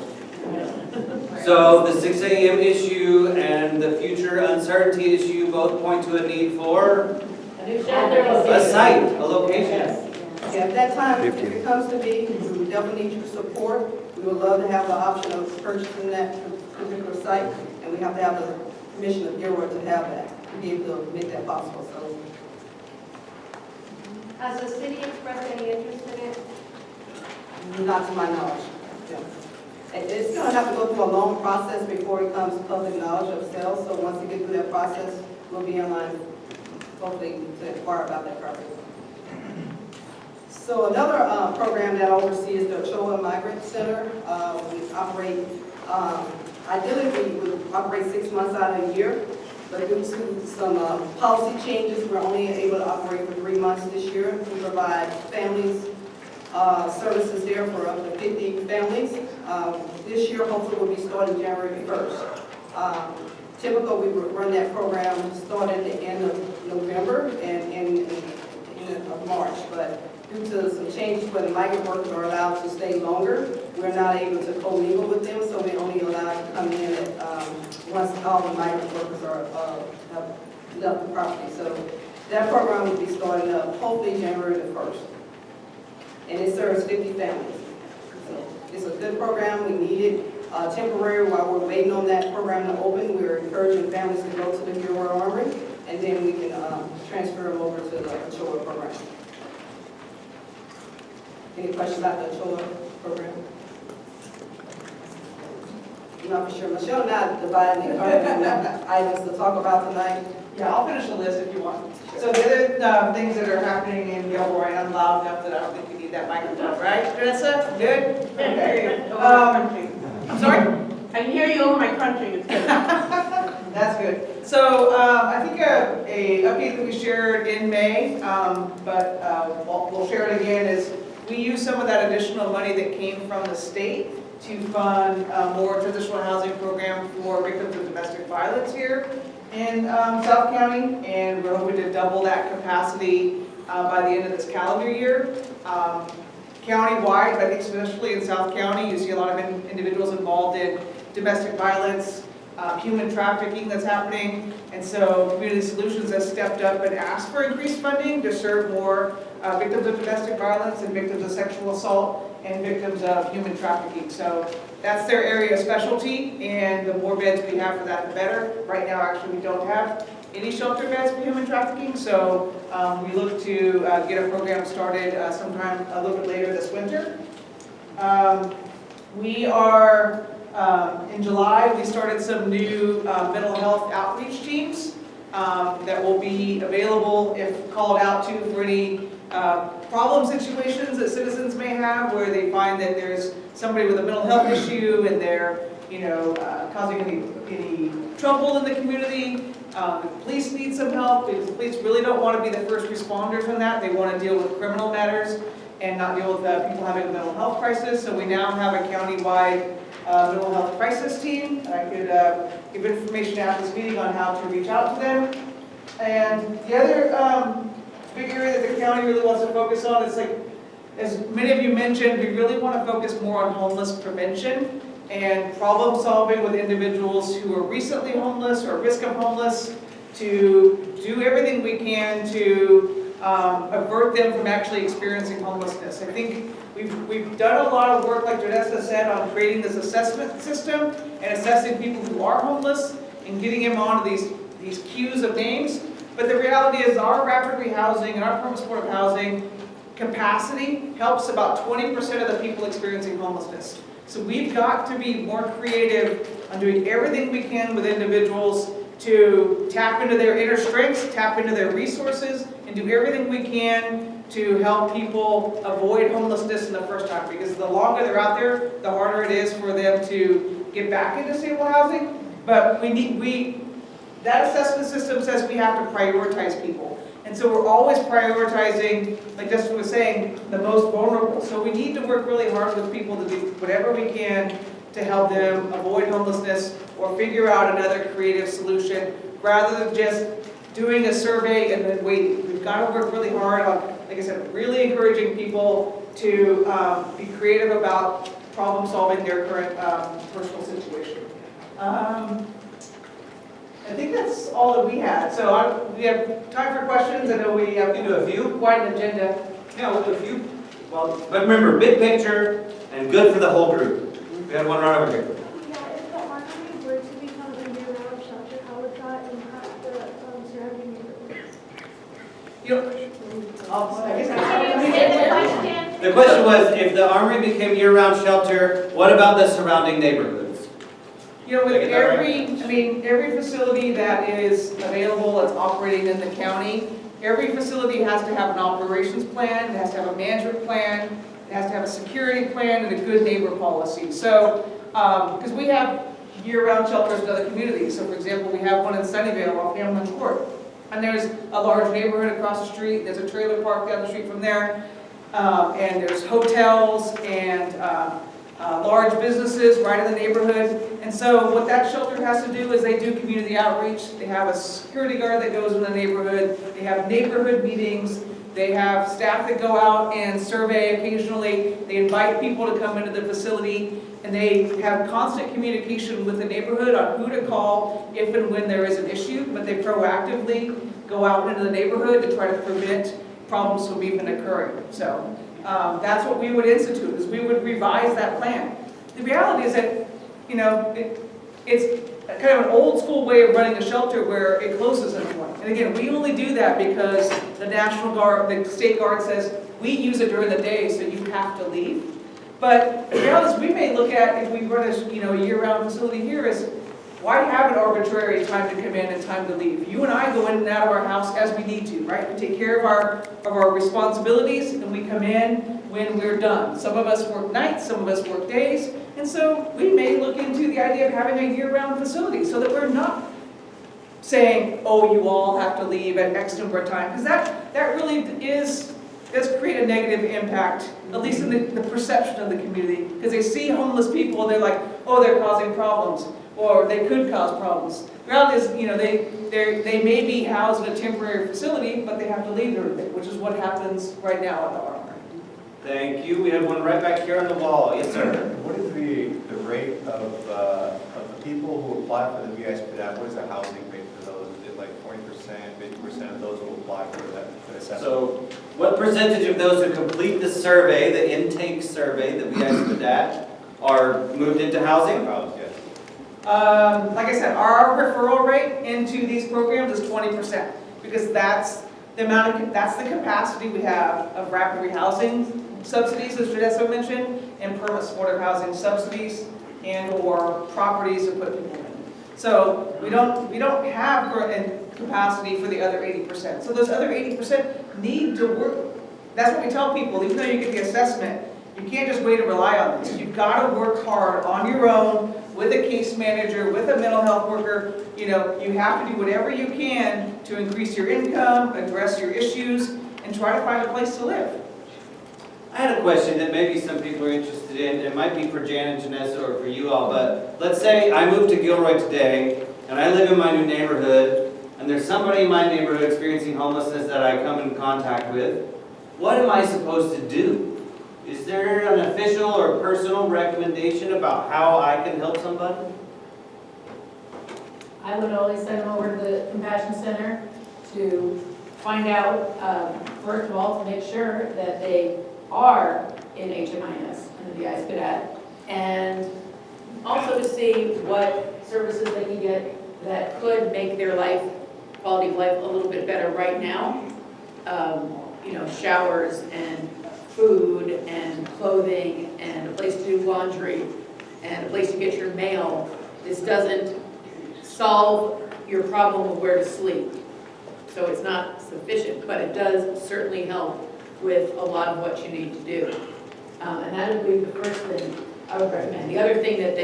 So the 6 a.m. issue and the future uncertainty issue both point to a need for A new shelter a location. site, a location. Yeah, at that time, if it comes to be, we would definitely need your support. We would love to have the option of purchasing that particular site, and we have to have the permission of Gilroy to have that, to be able to make that possible, so. Has the city expressed any interest in it? Not to my knowledge. Yeah. It's going to have to go through a long process before it comes to public knowledge of sales, so once we get through that process, we'll be in line, hopefully, to inquire about that property. So another program that I oversee is the Ochoa Migrant Center. We operate, ideally we would operate 6 months out of a year, but due to some policy changes, we're only able to operate for 3 months this year. We provide families services there for up to 50 families. This year, hopefully, we'll be starting January 1st. Typical, we would run that program start at the end of November and in of March, but due to some changes where the migrant workers are allowed to stay longer, we're not able to co-mingle with them, so we're only allowed to come in at, once all the migrant workers have left the property. So that program will be starting up hopefully January the 1st. And it serves 50 families. So it's a good program, we need it temporary while we're waiting on that program to open. We're encouraging families to go to the Gilroy Armory, and then we can transfer them over to the Ochoa program. Any questions about the Ochoa program? Not for sure. Michelle and I divided the items to talk about tonight. Yeah, I'll finish the list if you want. So the other things that are happening in Gilroy, I'm loud enough that I don't think you need that microphone, right, Vanessa? Good? Okay. I'm sorry? I can hear you over my crunching, it's good. That's good. So I think a update that we shared in May, but we'll share it again, is we use some of that additional money that came from the state to fund more transitional housing program for victims of domestic violence here in South County, and we're hoping to double that capacity by the end of this calendar year. Countywide, I think especially in South County, you see a lot of individuals involved in domestic violence, human trafficking that's happening, and so Community Solutions has stepped up and asked for increased funding to serve more victims of domestic violence and victims of sexual assault and victims of human trafficking. So that's their area of specialty, and the more beds we have for that, the better. Right now, actually, we don't have any shelter beds for human trafficking, so we look to get a program started sometime a little bit later this winter. We are, in July, we started some new mental health outreach teams that will be available if called out to for any problem situations that citizens may have where they find that there's somebody with a mental health issue and they're, causing any trouble in the community. The police need some help because the police really don't want to be the first responders on that. They want to deal with criminal matters and not deal with people having a mental health crisis. So we now have a countywide mental health crisis team. I could give information after this meeting on how to reach out to them. And the other big area that the county really wants to focus on is, like, as many of you mentioned, we really want to focus more on homeless prevention and problem solving with individuals who are recently homeless or at risk of homeless, to do everything we can to avert them from actually experiencing homelessness. I think we've done a lot of work, like Janessa said, on creating this assessment system and assessing people who are homeless and getting them onto these queues of names. But the reality is our rapid rehousing and our permanent supportive housing capacity helps about 20% of the people experiencing homelessness. So we've got to be more creative on doing everything we can with individuals to tap into their inner strengths, tap into their resources, and do everything we can to help people avoid homelessness in the first time. Because the longer they're out there, the harder it is for them to get back into stable housing. But that assessment system says we have to prioritize people. And so we're always prioritizing, like Justin was saying, the most vulnerable. So we need to work really hard with people to do whatever we can to help them avoid homelessness or figure out another creative solution rather than just doing a survey and then waiting. We've got to work really hard on, like I said, really encouraging people to be creative about problem solving their current personal situation. I think that's all that we had. So we have time for questions. I know we have We do a few. quite an agenda. Yeah, we'll do a few. Well, but remember, big picture and good for the whole group. We had one right over here. Yeah, if the armory were to become a year-round shelter, how would that impact the surrounding neighborhoods? You know, I guess Can you say the question? The question was, if the Armory became year-round shelter, what about the surrounding neighborhoods? You know, with Did I get that every facility that is available, that's operating in the county, every facility has to have an operations plan, it has to have a management plan, it has to have a security plan and a good neighbor policy. So, because we have year-round shelters in other communities. So for example, we have one in Sunnyvale off Hamlin Court. And there's a large neighborhood across the street, there's a trailer park down the street from there, and there's hotels and large businesses right in the neighborhood. And so what that shelter has to do is they do community outreach. They have a security guard that goes in the neighborhood. They have neighborhood meetings. They have staff that go out and survey occasionally. They invite people to come into the facility. And they have constant communication with the neighborhood on who to call if and when there is an issue. But they proactively go out into the neighborhood to try to prevent problems from even occurring. So that's what we would institute, is we would revise that plan. The reality is that, you know, it's kind of an old school way of running a shelter where it closes at a point. And again, we only do that because the National Guard, the State Guard says, we use it during the day, so you have to leave. But the reality is we may look at, if we run a year-round facility here, is why have an arbitrary time to come in and time to leave? You and I go in and out of our house as we need to, right? We take care of our responsibilities and we come in when we're done. Some of us work nights, some of us work days, and so we may look into the idea of having a year-round facility so that we're not saying, oh, you all have to leave at X number of time, because that really does create a negative impact, at least in the perception of the community, because they see homeless people and they're like, oh, they're causing problems, or they could cause problems. The reality is, they may be housed in a temporary facility, but they have to leave during the day, which is what happens right now at the Armory. Thank you. We have one right back here on the wall. Yes, sir. What is the rate of the people who apply for the VIS cadet? What is the housing rate for those? Is it like 40%, 50% of those who apply for that assessment? So what percentage of those who complete the survey, the intake survey, the VIS cadet, are moved into housing? Yes. Like I said, our referral rate into these programs is 20%, because that's the capacity we have of rapid rehousing subsidies, as Janessa mentioned, and permanent supportive housing subsidies and/or properties to put people in. So we don't have capacity for the other 80%. So those other 80% need to work. That's what we tell people. Even though you get the assessment, you can't just wait and rely on this. You've got to work hard on your own with a case manager, with a mental health worker. You have to do whatever you can to increase your income, address your issues, and try to find a place to live. I had a question that maybe some people are interested in. It might be for Jan and Janessa or for you all, but let's say I moved to Gilroy today, and I live in my new neighborhood, and there's somebody in my neighborhood experiencing homelessness that I come in contact with. What am I supposed to do? Is there an official or personal recommendation about how I can help somebody? I would always send them over to the Compassion Center to find out, first of all, to make sure that they are in HMIS and the VIS cadet, and also to see what services they can get that could make their life, quality of life a little bit better right now. You know, showers and food and clothing and a place to do laundry and a place to get your mail. This doesn't solve your problem of where to sleep. So it's not sufficient, but it does certainly help with a lot of what you need to do. And that would be the first thing I would recommend. The other thing that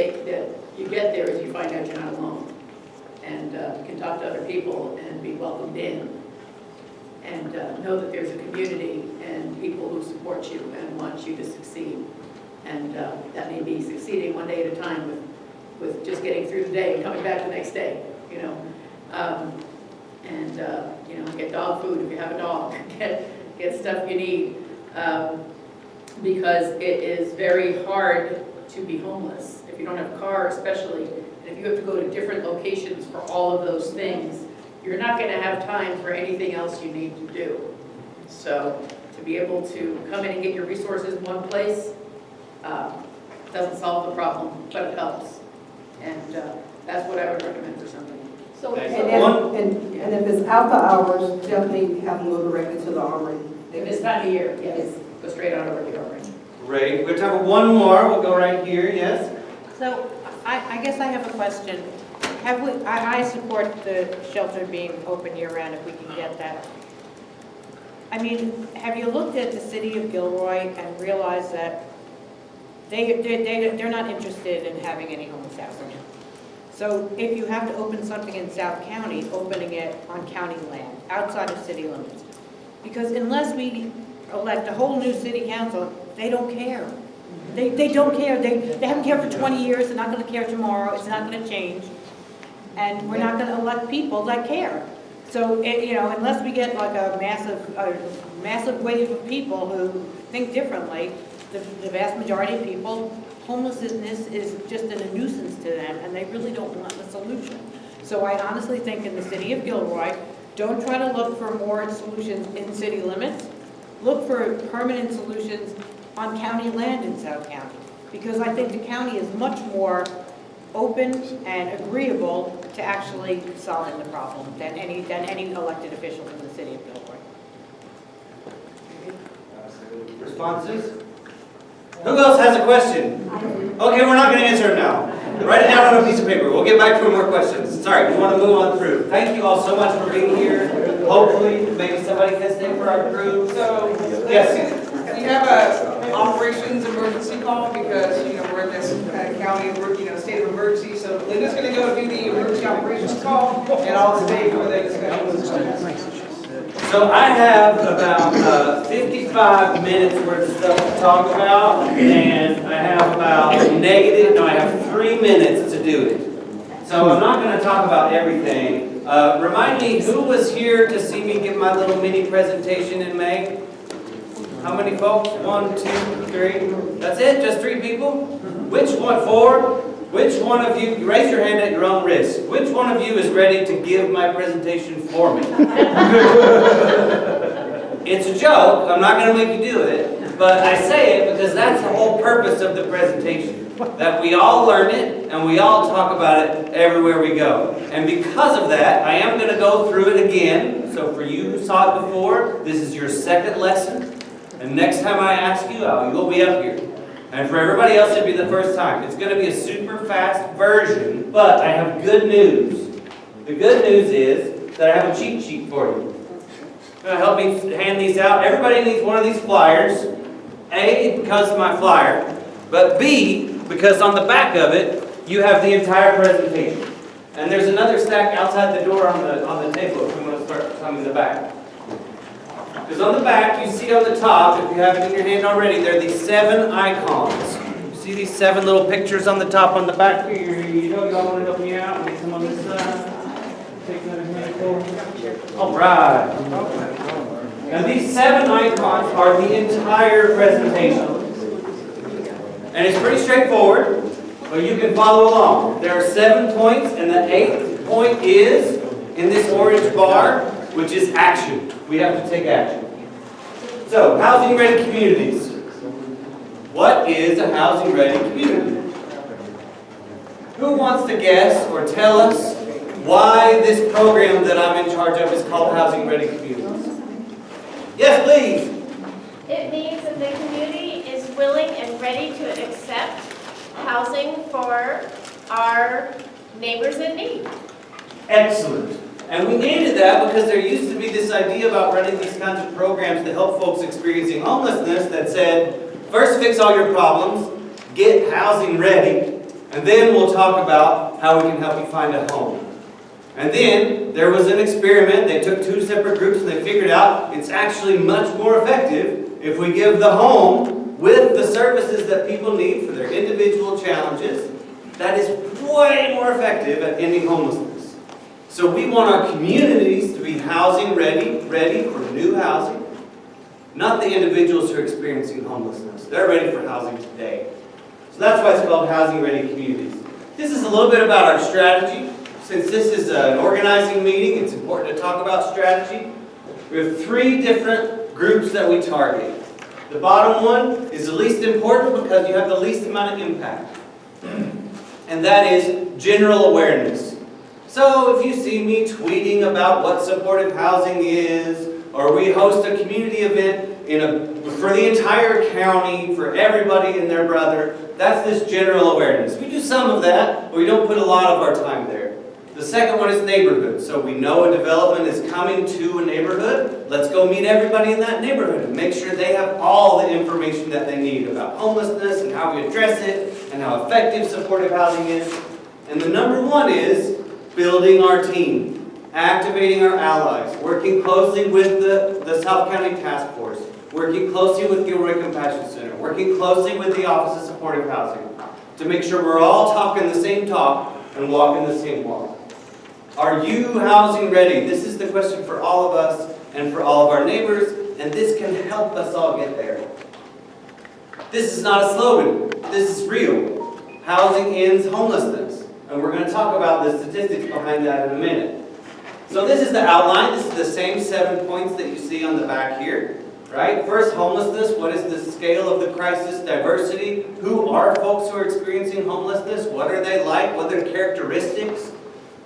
you get there is you find out you're not alone. And you can talk to other people and be welcomed in. And know that there's a community and people who support you and want you to succeed. And that may be succeeding one day at a time with just getting through the day and coming back the next day, you know. You know, get dog food if you have a dog, get stuff you need. Because it is very hard to be homeless. If you don't have a car especially, and if you have to go to different locations for all of those things, you're not going to have time for anything else you need to do. So to be able to come in and get your resources in one place doesn't solve the problem, but it helps. And that's what I would recommend for somebody. So, and if it's after hours, definitely have them go directly to the armory. If this time of year, yes, go straight on over to the armory. Great. We're going to have one more. We'll go right here. Yes? So I guess I have a question. I support the shelter being open year-round if we can get that. I mean, have you looked at the city of Gilroy and realized that they're not interested in having any homeless housing? So if you have to open something in South County, opening it on county land, outside of city limits. Because unless we elect a whole new city council, they don't care. They don't care. They haven't cared for 20 years. They're not going to care tomorrow. It's not going to change. And we're not going to elect people that care. So, you know, unless we get like a massive wave of people who think differently, the vast majority of people, homelessness is just a nuisance to them, and they really don't want a solution. So I honestly think in the city of Gilroy, don't try to look for more solutions in city limits. Look for permanent solutions on county land in South County, because I think the county is much more open and agreeable to actually solving the problem than any elected officials in the city of Gilroy. Responses? Who else has a question? Okay, we're not going to answer it now. Write it down on a piece of paper. We'll get back for more questions. Sorry, we want to move on through. Thank you all so much for being here. Hopefully, maybe somebody can stay for our group. So, yes. We have a operations emergency call because, you know, we're in this county, state of emergency. So Linda's going to go do the emergency operations call, and I'll stay for the discussion. So I have about 55 minutes worth of stuff to talk about, and I have I have 3 minutes to do it. So I'm not going to talk about everything. Remind me, who was here to see me give my little mini presentation in May? How many folks? 1, 2, 3. That's it? Just 3 people? Which one? 4? Which one of you, raise your hand at your own risk. Which one of you is ready to give my presentation for me? It's a joke. I'm not going to make you do it. But I say it because that's the whole purpose of the presentation. That we all learn it and we all talk about it everywhere we go. And because of that, I am going to go through it again. So for you who saw it before, this is your second lesson. And next time I ask you, you'll be up here. And for everybody else, it'll be the first time. It's going to be a super fast version, but I have good news. The good news is that I have a cheat sheet for you. Going to help me hand these out. Everybody needs one of these flyers. A, because of my flyer, but B, because on the back of it, you have the entire presentation. And there's another stack outside the door on the table if we want to start coming to the back. Because on the back, you see on the top, if you have it in your hand already, there are these 7 icons. You see these 7 little pictures on the top on the back here. You know, y'all want to help me out? Need some on this side. Take another handful. All right. Now these 7 icons are the entire presentation. And it's pretty straightforward, but you can follow along. There are 7 points, and the 8th point is in this orange bar, which is action. We have to take action. So, housing-ready communities. What is a housing-ready community? Who wants to guess or tell us why this program that I'm in charge of is called Housing Ready Communities. Yes, please. It means that the community is willing and ready to accept housing for our neighbors in need. Excellent. And we needed that because there used to be this idea about running these kinds of programs to help folks experiencing homelessness that said, first fix all your problems, get housing ready, and then we'll talk about how we can help you find a home. And then there was an experiment. They took two separate groups and they figured out it's actually much more effective if we give the home with the services that people need for their individual challenges. That is way more effective at ending homelessness. So we want our communities to be housing ready for new housing. Not the individuals who are experiencing homelessness. They're ready for housing today. So that's why it's called Housing Ready Communities. This is a little bit about our strategy. Since this is an organizing meeting, it's important to talk about strategy. We have 3 different groups that we target. The bottom one is the least important because you have the least amount of impact. And that is general awareness. So if you see me tweeting about what supportive housing is, or we host a community event for the entire county, for everybody and their brother, that's this general awareness. We do some of that, but we don't put a lot of our time there. The second one is neighborhood. So we know a development is coming to a neighborhood. Let's go meet everybody in that neighborhood and make sure they have all the information that they need about homelessness and how we address it and how effective supportive housing is. And the number 1 is building our team, activating our allies, working closely with the South County Task Force, working closely with Gilroy Compassion Center, working closely with the Office of Supportive Housing to make sure we're all talking the same talk and walking the same walk. Are you housing ready? This is the question for all of us and for all of our neighbors, and this can help us all get there. This is not a slogan. This is real. Housing ends homelessness. And we're going to talk about the statistics behind that in a minute. So this is the outline. This is the same 7 points that you see on the back here. Right? First, homelessness. What is the scale of the crisis? Diversity. Who are folks who are experiencing homelessness? What are they like? What are their characteristics?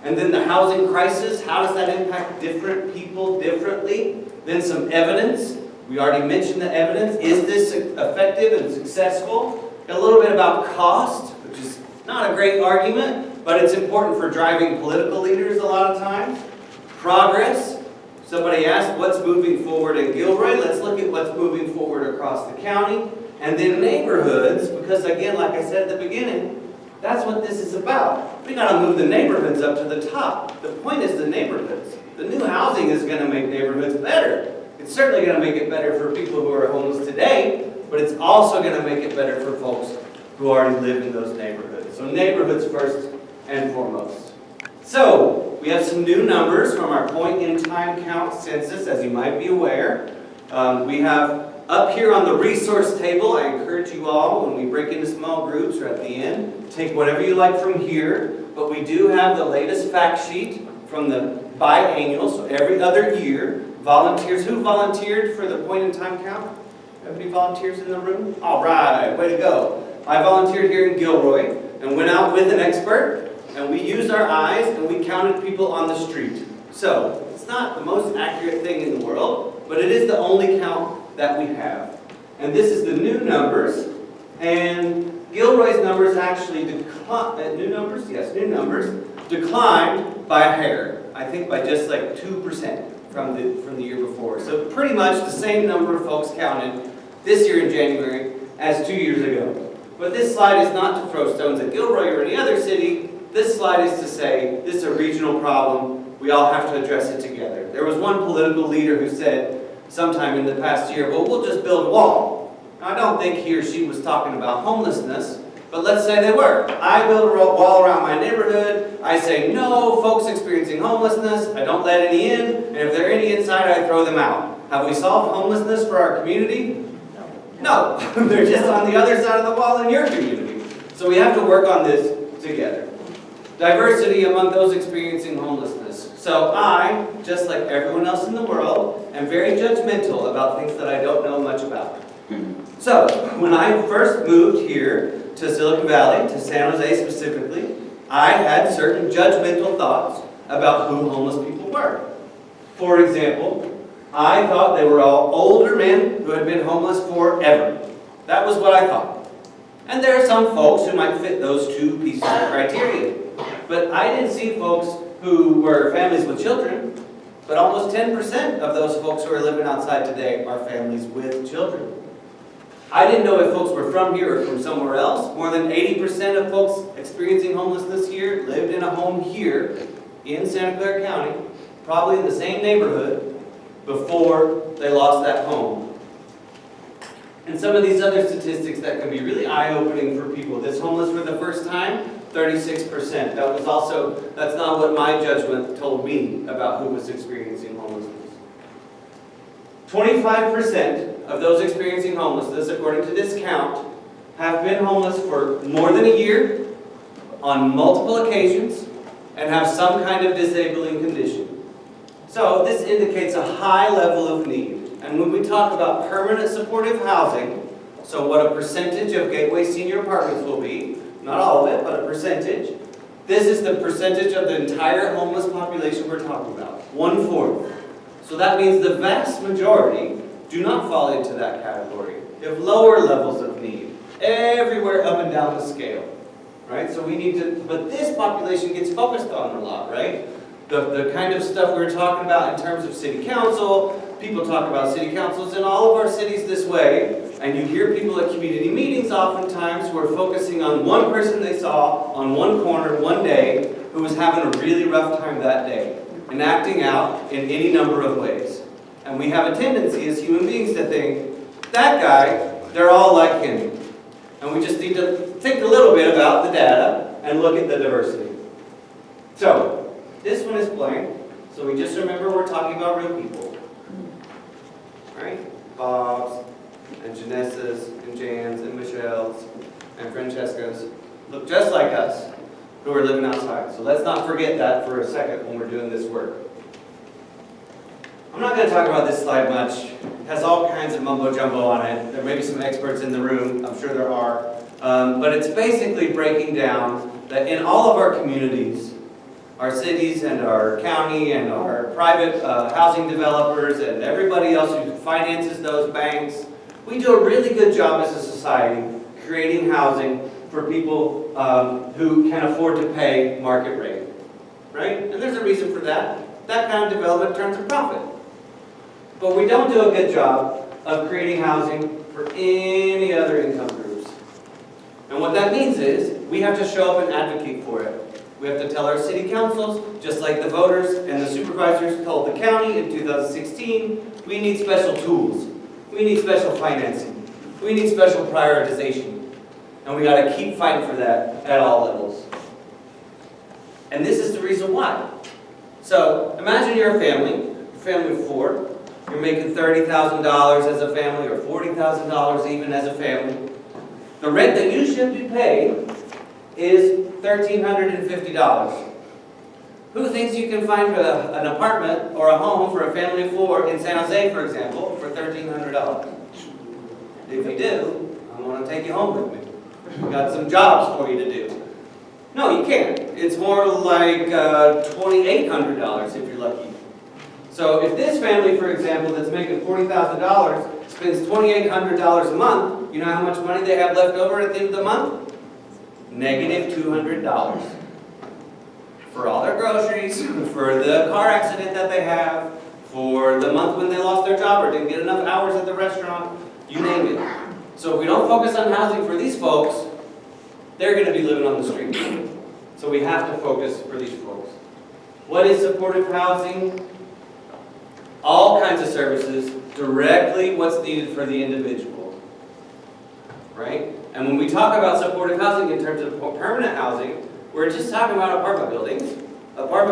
And then the housing crisis. How does that impact different people differently? Then some evidence. We already mentioned the evidence. Is this effective and successful? A little bit about cost, which is not a great argument, but it's important for driving political leaders a lot of times. Progress. Somebody asked what's moving forward in Gilroy. Let's look at what's moving forward across the county. And then neighborhoods, because again, like I said at the beginning, that's what this is about. We got to move the neighborhoods up to the top. The point is the neighborhoods. The new housing is going to make neighborhoods better. It's certainly going to make it better for people who are homeless today, but it's also going to make it better for folks who already live in those neighborhoods. So neighborhoods first and foremost. So we have some new numbers from our point-in-time count census, as you might be aware. We have up here on the resource table, I encourage you all, when we break into small groups or at the end, take whatever you like from here. But we do have the latest fact sheet from the biannual, so every other year. Volunteers, who volunteered for the point-in-time count? Have any volunteers in the room? All right, way to go. I volunteered here in Gilroy and went out with an expert, and we used our eyes and we counted people on the street. So, it's not the most accurate thing in the world, but it is the only count that we have. And this is the new numbers, and Gilroy's numbers actually declined, new numbers, declined by a hair. I think by just like 2% from the year before. So pretty much the same number of folks counted this year in January as 2 years ago. But this slide is not to throw stones at Gilroy or any other city. This slide is to say this is a regional problem. We all have to address it together. There was one political leader who said sometime in the past year, well, we'll just build a wall. Now, I don't think he or she was talking about homelessness, but let's say they were. I build a wall around my neighborhood. I say, no, folks experiencing homelessness. I don't let any in. And if there are any inside, I throw them out. Have we solved homelessness for our community? No. They're just on the other side of the wall in your community. So we have to work on this together. Diversity among those experiencing homelessness. So I, just like everyone else in the world, am very judgmental about things that I don't know much about. So, when I first moved here to Silicon Valley, to San Jose specifically, I had certain judgmental thoughts about who homeless people were. For example, I thought they were all older men who had been homeless forever. That was what I thought. And there are some folks who might fit those two pieces of criteria. But I didn't see folks who were families with children, but almost 10% of those folks who are living outside today are families with children. I didn't know if folks were from here or from somewhere else. More than 80% of folks experiencing homelessness here lived in a home here in Santa Clara County, probably in the same neighborhood, before they lost that home. And some of these other statistics that can be really eye-opening for people. This homeless for the first time, 36%. That's not what my judgment told me about who was experiencing homelessness. 25% of those experiencing homelessness, according to this count, have been homeless for more than a year, on multiple occasions, and have some kind of disabling condition. So this indicates a high level of need. And when we talk about permanent supportive housing, so what a percentage of Gateway Senior Apartments will be, not all of it, but a percentage, this is the percentage of the entire homeless population we're talking about, 1/4. So that means the vast majority do not fall into that category. They have lower levels of need, everywhere up and down the scale, right? So we need to, but this population gets focused on a lot, right? The kind of stuff we were talking about in terms of city council, people talk about city councils in all of our cities this way, and you hear people at community meetings oftentimes who are focusing on one person they saw on one corner one day who was having a really rough time that day and acting out in any number of ways. And we have a tendency as human beings to think, that guy, they're all like him. And we just need to think a little bit about the data and look at the diversity. So, this one is blank, so we just remember we're talking about real people. Right? Bob's, and Janessa's, and Jan's, and Michelle's, and Francesca's look just like us, who are living outside. So let's not forget that for a second when we're doing this work. I'm not going to talk about this slide much. It has all kinds of mumbo jumbo on it. There may be some experts in the room, I'm sure there are. But it's basically breaking down that in all of our communities, our cities and our county and our private housing developers and everybody else who finances those banks, we do a really good job as a society creating housing for people who can afford to pay market rate, right? And there's a reason for that. That kind of development turns a profit. But we don't do a good job of creating housing for any other income groups. And what that means is we have to show up and advocate for it. We have to tell our city councils, just like the voters and the supervisors told the county in 2016, we need special tools. We need special financing. We need special prioritization. And we got to keep fighting for that at all levels. And this is the reason why. So imagine you're a family of 4. You're making $30,000 as a family or $40,000 even as a family. The rent that you should be paying is $1,350. Who thinks you can find an apartment or a home for a family of 4 in San Jose, for example, for $1,300? If you do, I want to take you home with me. We've got some jobs for you to do. No, you can't. It's more like $2,800 if you're lucky. So if this family, for example, that's making $40,000 spends $2,800 a month, you know how much money they have left over at the end of the month? Negative $200. For all their groceries, for the car accident that they have, for the month when they lost their job or didn't get enough hours at the restaurant, you name it. So if we don't focus on housing for these folks, they're going to be living on the street. So we have to focus for these folks. What is supportive housing? All kinds of services, directly what's needed for the individual, right? And when we talk about supportive housing in terms of permanent housing, we're just talking about apartment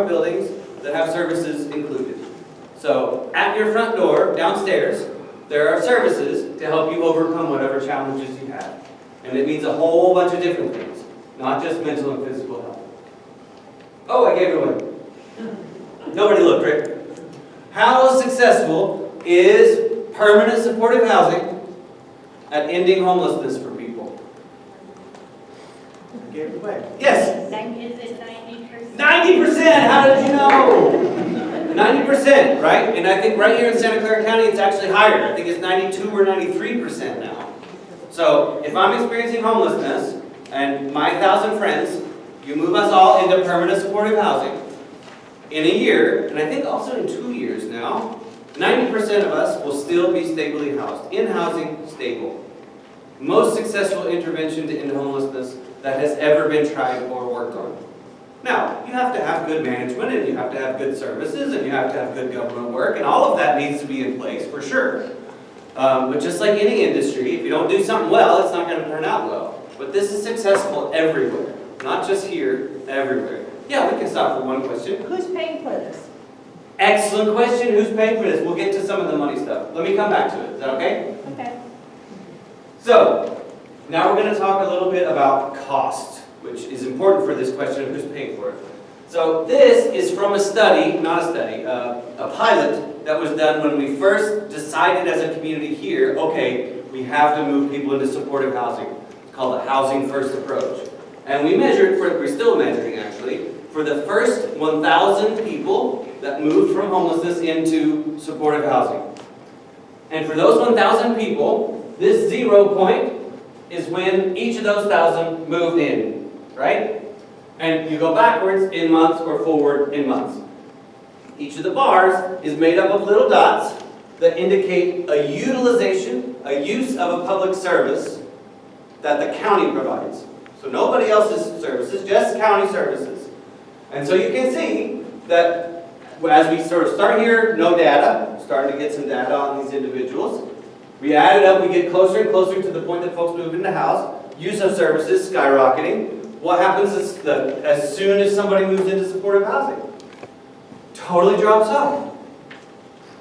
buildings that have services included. So at your front door, downstairs, there are services to help you overcome whatever challenges you have. And it means a whole bunch of different things, not just mental and physical health. Oh, I gave it away. Nobody looked, right? How successful is permanent supportive housing at ending homelessness for people? gave it away. Yes? Is it 90%? 90%, how did you know? 90%, right? And I think right here in Santa Clara County, it's actually higher. I think it's 92 or 93% now. So if I'm experiencing homelessness and my 1,000 friends, you move us all into permanent supportive housing in a year, and I think also in 2 years now, 90% of us will still be stably housed, in housing, stable. Most successful intervention to end homelessness that has ever been tried or worked on. Now, you have to have good management, and you have to have good services, and you have to have good government work, and all of that needs to be in place, for sure. But just like any industry, if you don't do something well, it's not going to turn out well. But this is successful everywhere, not just here, everywhere. Yeah, we can stop for one question. Who's paying for this? Excellent question. Who's paying for this? We'll get to some of the money stuff. Let me come back to it. Is that okay? Okay. So, now we're going to talk a little bit about cost, which is important for this question of who's paying for it. So this is from a study, not a study, a pilot that was done when we first decided as a community here, okay, we have to move people into supportive housing. It's called the Housing First approach. And we measured, we're still measuring actually, for the first 1,000 people that moved from homelessness into supportive housing. And for those 1,000 people, this 0 point is when each of those 1,000 moved in, right? And you go backwards in months or forward in months. Each of the bars is made up of little dots that indicate a utilization, a use of a public service that the county provides. So nobody else's services, just county services. And so you can see that as we sort of start here, no data, starting to get some data on these individuals. We add it up, we get closer and closer to the point that folks move into house. Use of services skyrocketing. What happens is that as soon as somebody moves into supportive housing? Totally drops off.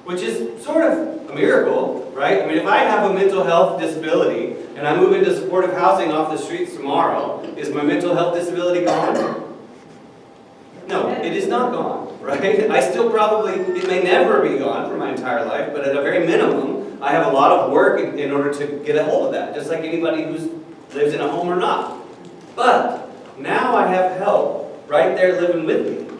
Which is sort of a miracle, right? I mean, if I have a mental health disability and I move into supportive housing off the streets tomorrow, is my mental health disability gone? No, it is not gone, right? I still probably, it may never be gone for my entire life, but at a very minimum, I have a lot of work in order to get a hold of that, just like anybody who lives in a home or not. But now I have help right there living with me,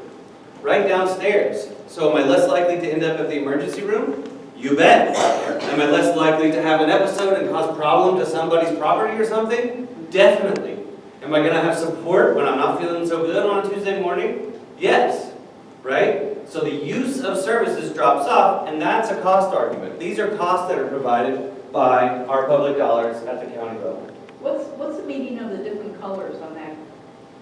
right downstairs. So am I less likely to end up at the emergency room? You bet. Am I less likely to have an episode and cause problem to somebody's property or something? Definitely. Am I going to have support when I'm not feeling so good on a Tuesday morning? Yes. Right? So the use of services drops off, and that's a cost argument. These are costs that are provided by our public dollars at the county level. What's the meaning of the different colors on that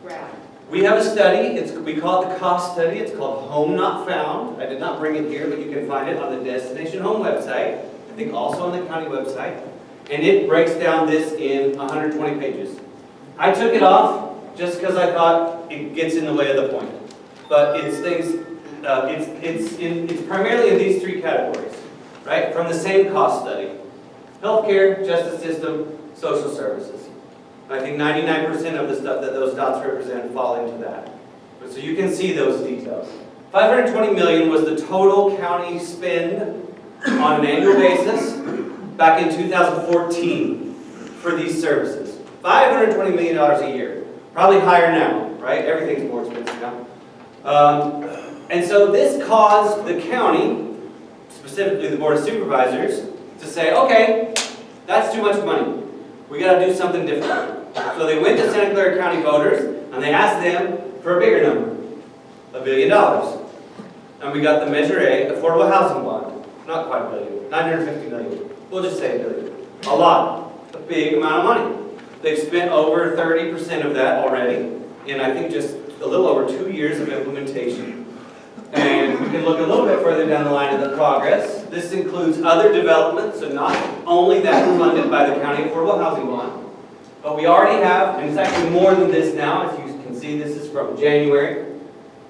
graph? We have a study, we call it the cost study, it's called Home Not Found. I did not bring it here, but you can find it on the Destination Home website, I think also on the county website, and it breaks down this in 120 pages. I took it off just because I thought it gets in the way of the point. But it's things, it's primarily in these three categories, right? From the same cost study. Healthcare, justice system, social services. I think 99% of the stuff that those dots represent fall into that. So you can see those details. $520 million was the total county spend on an annual basis back in 2014 for these services. $520 million a year. Probably higher now, right? Everything's more expensive now. And so this caused the county, specifically the Board of Supervisors, to say, okay, that's too much money. We got to do something different. So they went to Santa Clara County voters and they asked them for a bigger number, $1 billion. And we got the Measure A, Affordable Housing Bond. Not quite a billion, $950 million. We'll just say $1 billion. A lot, a big amount of money. They've spent over 30% of that already in I think just a little over 2 years of implementation. And we can look a little bit further down the line of the progress. This includes other developments, so not only that funded by the County Affordable Housing Bond, but we already have, and it's actually more than this now, as you can see, this is from January.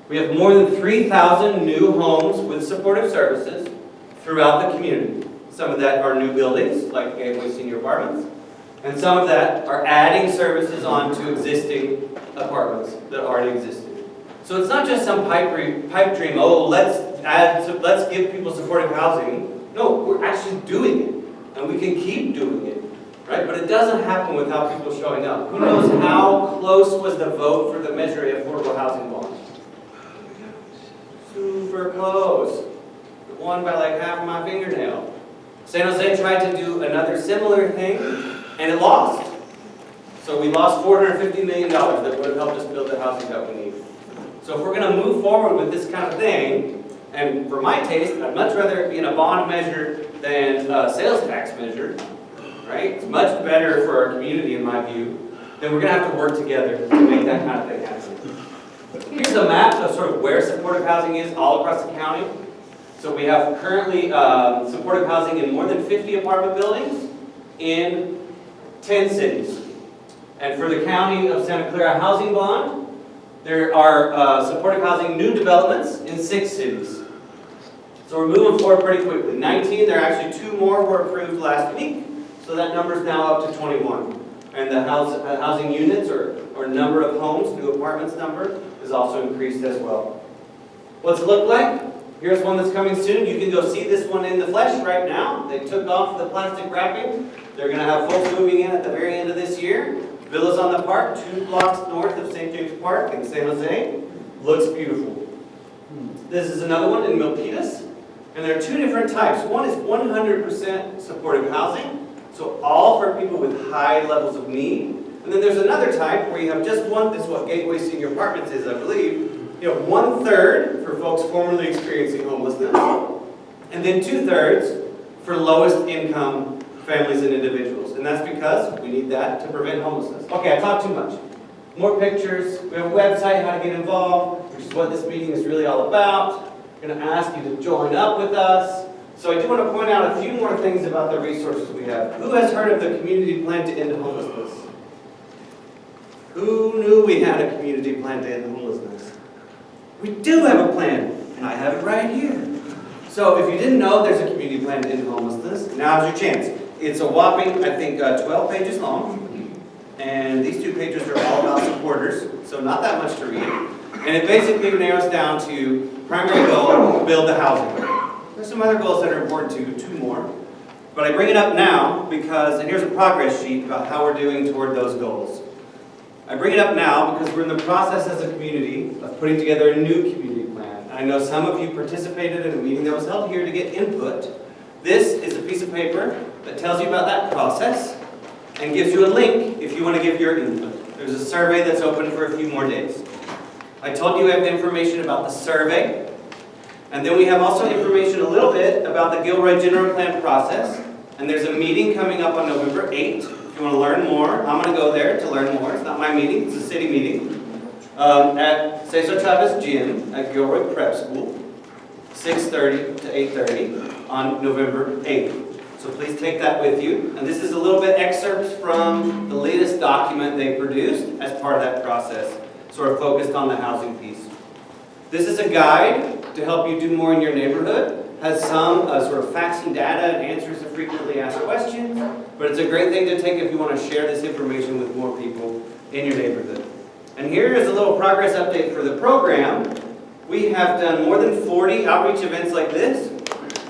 We have more than 3,000 new homes with supportive services throughout the community. Some of that are new buildings, like Gateway Senior Apartments, and some of that are adding services onto existing apartments that already existed. So it's not just some pipe dream, oh, let's give people supportive housing. No, we're actually doing it, and we can keep doing it, right? But it doesn't happen without people showing up. Who knows how close was the vote for the Measure A affordable housing bond? Super close. It won by like half of my fingernail. San Jose tried to do another similar thing, and it lost. So we lost $450 million that would have helped us build the housing that we need. So if we're going to move forward with this kind of thing, and for my taste, I'd much rather it be in a bond measure than a sales tax measure, right? It's much better for our community, in my view. Then we're going to have to work together to make that kind of thing happen. Here's a map of sort of where supportive housing is all across the county. So we have currently supportive housing in more than 50 apartment buildings in 10 cities. And for the county of Santa Clara Housing Bond, there are supportive housing new developments in 6 cities. So we're moving forward pretty quickly. 19, there are actually 2 more were approved last week, so that number is now up to 21. And the housing units or number of homes, new apartments number, is also increased as well. What's it look like? Here's one that's coming soon. You can go see this one in the flesh right now. They took off the plastic wrapping. They're going to have folks moving in at the very end of this year. Villas on the Park, 2 blocks north of St. James Park in San Jose. Looks beautiful. This is another one in Milpitas. And there are 2 different types. One is 100% supportive housing, so all for people with high levels of need. And then there's another type where you have just one, this is what Gateway Senior Apartments is, I believe. You have 1/3 for folks formerly experiencing homelessness, and then 2/3 for lowest income families and individuals. And that's because we need that to prevent homelessness. Okay, I talked too much. More pictures. We have a website, how to get involved, which is what this meeting is really all about. I'm going to ask you to join up with us. So I do want to point out a few more things about the resources we have. Who has heard of the community plan to end homelessness? Who knew we had a community plan to end homelessness? We do have a plan, and I have it right here. So if you didn't know there's a community plan to end homelessness, now's your chance. It's a whopping, I think, 12 pages long, and these 2 pages are all about supporters, so not that much to read. And it basically narrows down to primary goal, build the housing. There's some other goals that are important too, 2 more. But I bring it up now because, and here's a progress sheet about how we're doing toward those goals. I bring it up now because we're in the process as a community of putting together a new community plan. I know some of you participated in a meeting that was held here to get input. This is a piece of paper that tells you about that process and gives you a link if you want to give your input. There's a survey that's open for a few more days. I told you we have information about the survey, and then we have also information a little bit about the Gilroy general plan process, and there's a meeting coming up on November 8th. If you want to learn more, I'm going to go there to learn more. It's not my meeting, it's a city meeting, at Cesar Chavez Gym at Gilroy Prep School, 6:30 to 8:30 on November 8th. So please take that with you. And this is a little bit excerpts from the latest document they produced as part of that process, sort of focused on the housing piece. This is a guide to help you do more in your neighborhood. Has some sort of facts and data and answers to frequently asked questions, but it's a great thing to take if you want to share this information with more people in your neighborhood. And here is a little progress update for the program. We have done more than 40 outreach events like this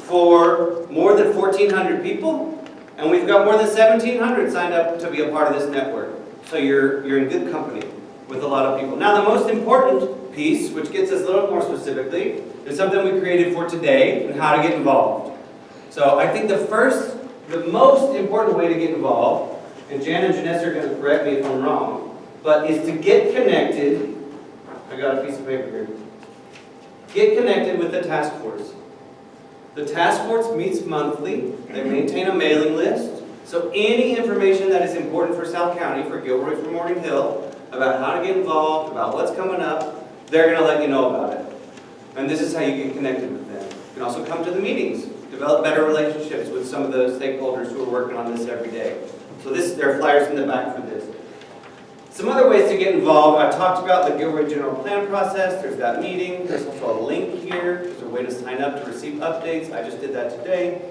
for more than 1,400 people, and we've got more than 1,700 signed up to be a part of this network. So you're in good company with a lot of people. Now the most important piece, which gets us a little more specifically, is something we created for today and how to get involved. So I think the most important way to get involved, and Jan and Janessa are going to correct me if I'm wrong, but is to get connected. I got a piece of paper here. Get connected with the task force. The task force meets monthly. They maintain a mailing list. So any information that is important for South County, for Gilroy, for Morgan Hill, about how to get involved, about what's coming up, they're going to let you know about it. And this is how you get connected with them. You can also come to the meetings, develop better relationships with some of the stakeholders who are working on this every day. So there are flyers in the back for this. Some other ways to get involved. I talked about the Gilroy general plan process. There's that meeting. There's also a link here. There's a way to sign up to receive updates. I just did that today.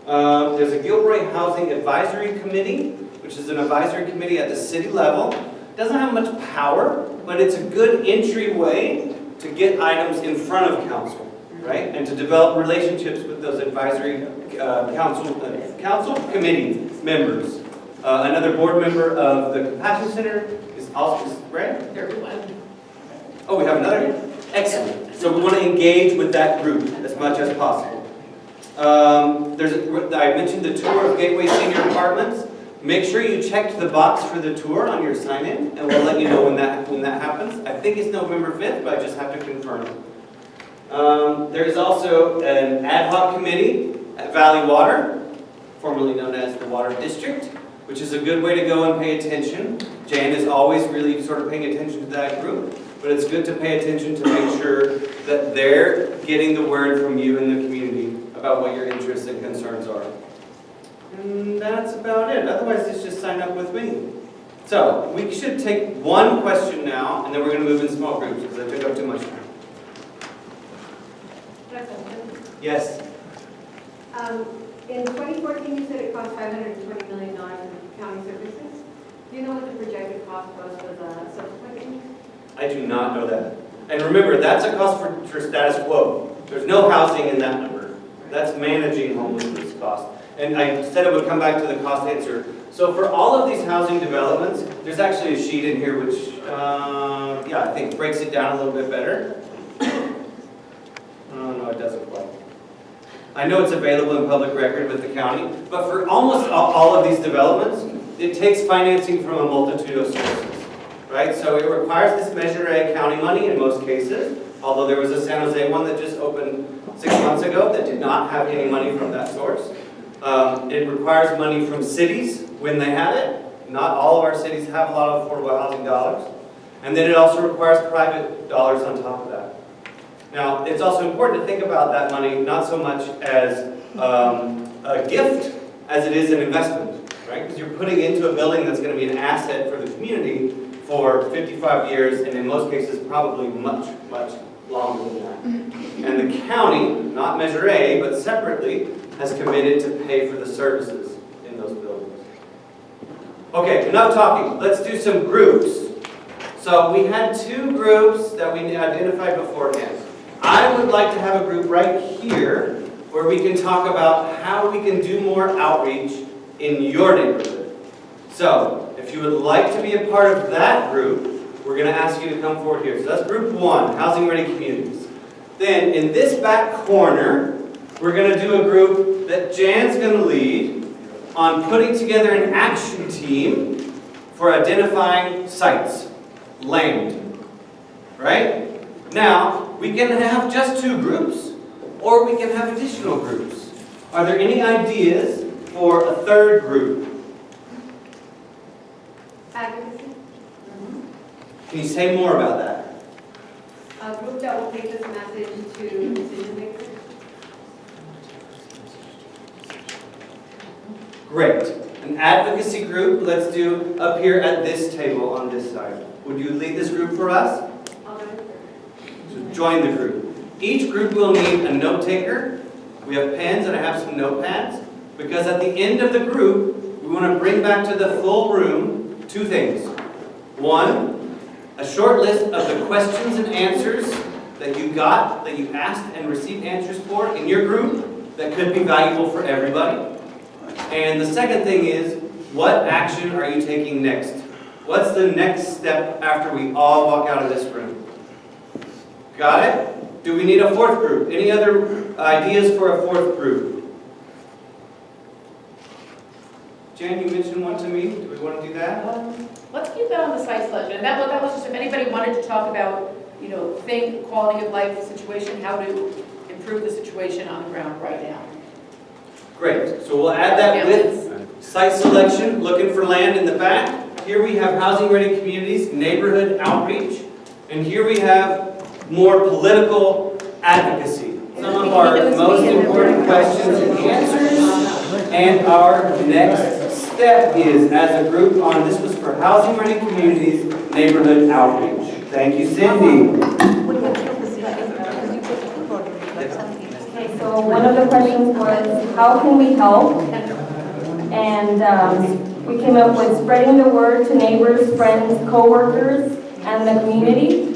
There's a Gilroy Housing Advisory Committee, which is an advisory committee at the city level. It doesn't have much power, but it's a good entryway to get items in front of council, right? And to develop relationships with those advisory council committee members. Another board member of the Compassion Center is also, Brad? Oh, we have another? Excellent. So we want to engage with that group as much as possible. I mentioned the tour of Gateway Senior Apartments. Make sure you check the box for the tour on your sign-in, and we'll let you know when that happens. I think it's November 5th, but I just have to confirm. There is also an ad hoc committee at Valley Water, formerly known as the Water District, which is a good way to go and pay attention. Jan is always really sort of paying attention to that group, but it's good to pay attention to make sure that they're getting the word from you in the community about what your interests and concerns are. And that's about it. Otherwise, it's just sign up with me. So, we should take one question now, and then we're going to move in small groups because I took up too much time. Yes? In 2014, you said it cost $520 million in county services. Do you know what the projected cost was for the subsequent years? I do not know that. And remember, that's a cost for status quo. There's no housing in that number. That's managing homelessness cost. And I said it would come back to the cost answer. So for all of these housing developments, there's actually a sheet in here which, I think breaks it down a little bit better. No, it doesn't quite. I know it's available in public record with the county, but for almost all of these developments, it takes financing from a multitude of sources, right? So it requires this Measure A county money in most cases, although there was a San Jose one that just opened 6 months ago that did not have any money from that source. It requires money from cities when they have it. Not all of our cities have a lot of affordable housing dollars. And then it also requires private dollars on top of that. Now, it's also important to think about that money not so much as a gift as it is an investment, right? Because you're putting into a building that's going to be an asset for the community for 55 years, and in most cases, probably much, much longer than that. And the county, not Measure A, but separately, has committed to pay for the services in those buildings. Okay, enough talking. Let's do some groups. So we had 2 groups that we identified beforehand. I would like to have a group right here where we can talk about how we can do more outreach in your neighborhood. So, if you would like to be a part of that group, we're going to ask you to come forward here. So that's group 1, Housing Ready Communities. Then, in this back corner, we're going to do a group that Jan's going to lead on putting together an action team for identifying sites, land, right? Now, we can have just 2 groups, or we can have additional groups. Are there any ideas for a 3rd group? Advocacy. Can you say more about that? A group that will take this message to decision makers. Great. An advocacy group, let's do up here at this table on this side. Would you lead this group for us? So join the group. Each group will need a note taker. We have pens and I have some notepads. Because at the end of the group, we want to bring back to the full room 2 things. 1, a short list of the questions and answers that you got, that you asked and received answers for in your group that could be valuable for everybody. And the second thing is, what action are you taking next? What's the next step after we all walk out of this room? Got it? Do we need a 4th group? Any other ideas for a 4th group? Jan, you mentioned one to me. Do we want to do that? Let's keep that on the site selection. And that was just if anybody wanted to talk about, quality of life situation, how to improve the situation on the ground right now. Great. So we'll add that with site selection, looking for land in the back. Here we have housing ready communities, neighborhood outreach. And here we have more political advocacy. Some of our most important questions and answers. And our next step is, as a group on, this was for housing ready communities, neighborhood outreach. Thank you, Cindy. Okay, so one of the questions was, how can we help? And we came up with spreading the word to neighbors, friends, co-workers, and the community.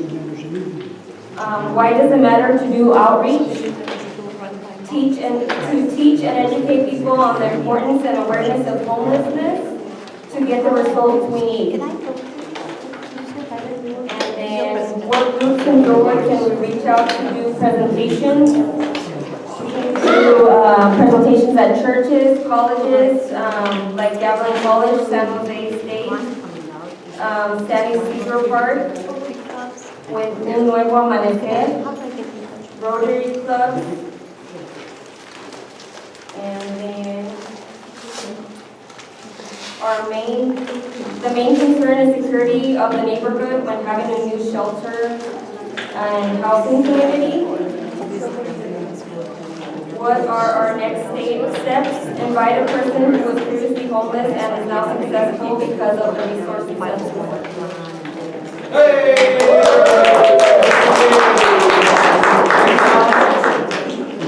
Why does it matter to do outreach? To teach and educate people on the importance and awareness of homelessness. to get the results we need. And then what groups in Gilroy can we reach out to do presentations? We can do presentations at churches, colleges, like Gilroy College, San Jose State, Stanley Cedar Park, with Un Nuevo Amanecer, Rotary Club, and then the main concern is security of the neighborhood when having a new shelter and housing community. What are our next steps? Invite a person who was previously homeless and is now successful because of the resources and support.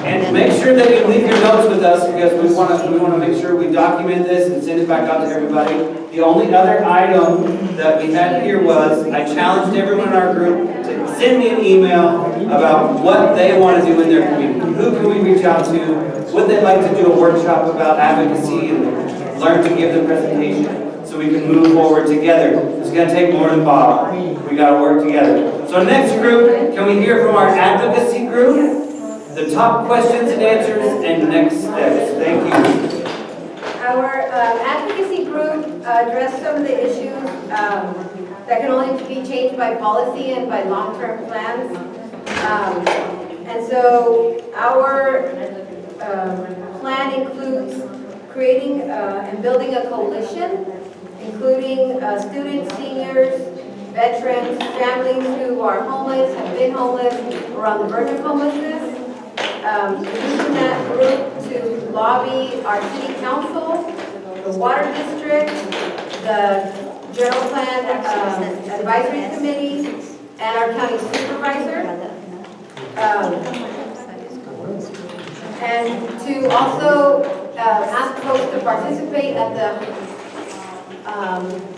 And make sure that you leave your notes with us because we want to make sure we document this and send it back out to everybody. The only other item that we had here was I challenged everyone in our group to send me an email about what they want to do in their community. Who can we reach out to? Would they like to do a workshop about advocacy and learn to give the presentation so we can move forward together? It's going to take more than Bob. We got to work together. So next group, can we hear from our advocacy group? The top questions and answers and next steps. Thank you. Our advocacy group addressed some of the issues that can only be changed by policy and by long-term plans. And so our plan includes creating and building a coalition, including students, seniors, veterans, families who are homeless, have been homeless, or on the verge of homelessness. Using that group to lobby our city council, the water district, the general plan advisory committee, and our county supervisor. And to also ask folks to participate at the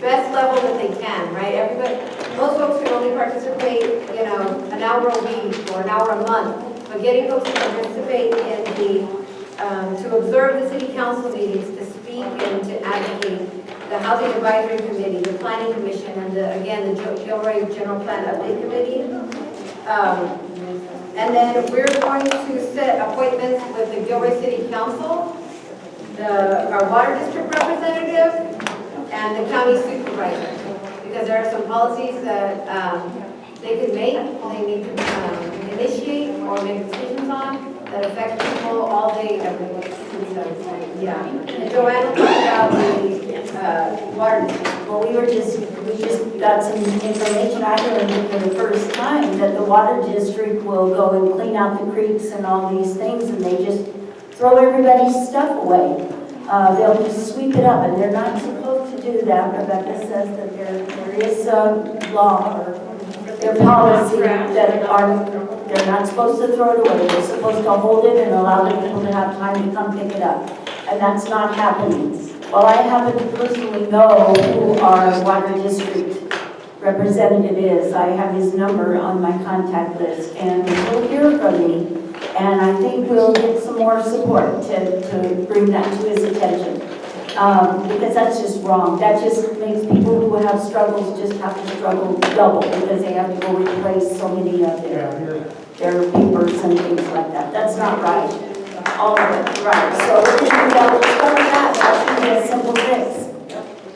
best level that they can, right? Most folks can only participate, an hour a week or an hour a month. But getting folks to participate in to observe the city council meetings, to speak and to advocate, the housing advisory committee, the planning commission, and again, the Gilroy General Plan Update Committee. And then we're going to set appointments with the Gilroy City Council, our water district representative, and the county supervisor. Because there are some policies that they could make, they need to initiate or make decisions on that affect people all day, every day. So, yeah. And Joanne will talk about the water district. Well, we just got some information. I learned for the first time that the water district will go and clean out the creeks and all these things, and they just throw everybody's stuff away. They'll just sweep it up, and they're not supposed to do that. Rebecca says that there is a law or their policy that they're not supposed to throw it away. They're supposed to hold it and allow the people to have time to come pick it up. And that's not happening. Well, I happen to personally know who our water district representative is. I have his number on my contact list, and he'll hear from me. And I think we'll get some more support to bring that to his attention. Because that's just wrong. That just makes people who have struggles just have to struggle double because they have to go replace so many of their papers and things like that. That's not right. All of it, right. So we're going to start that. That should be a simple fix.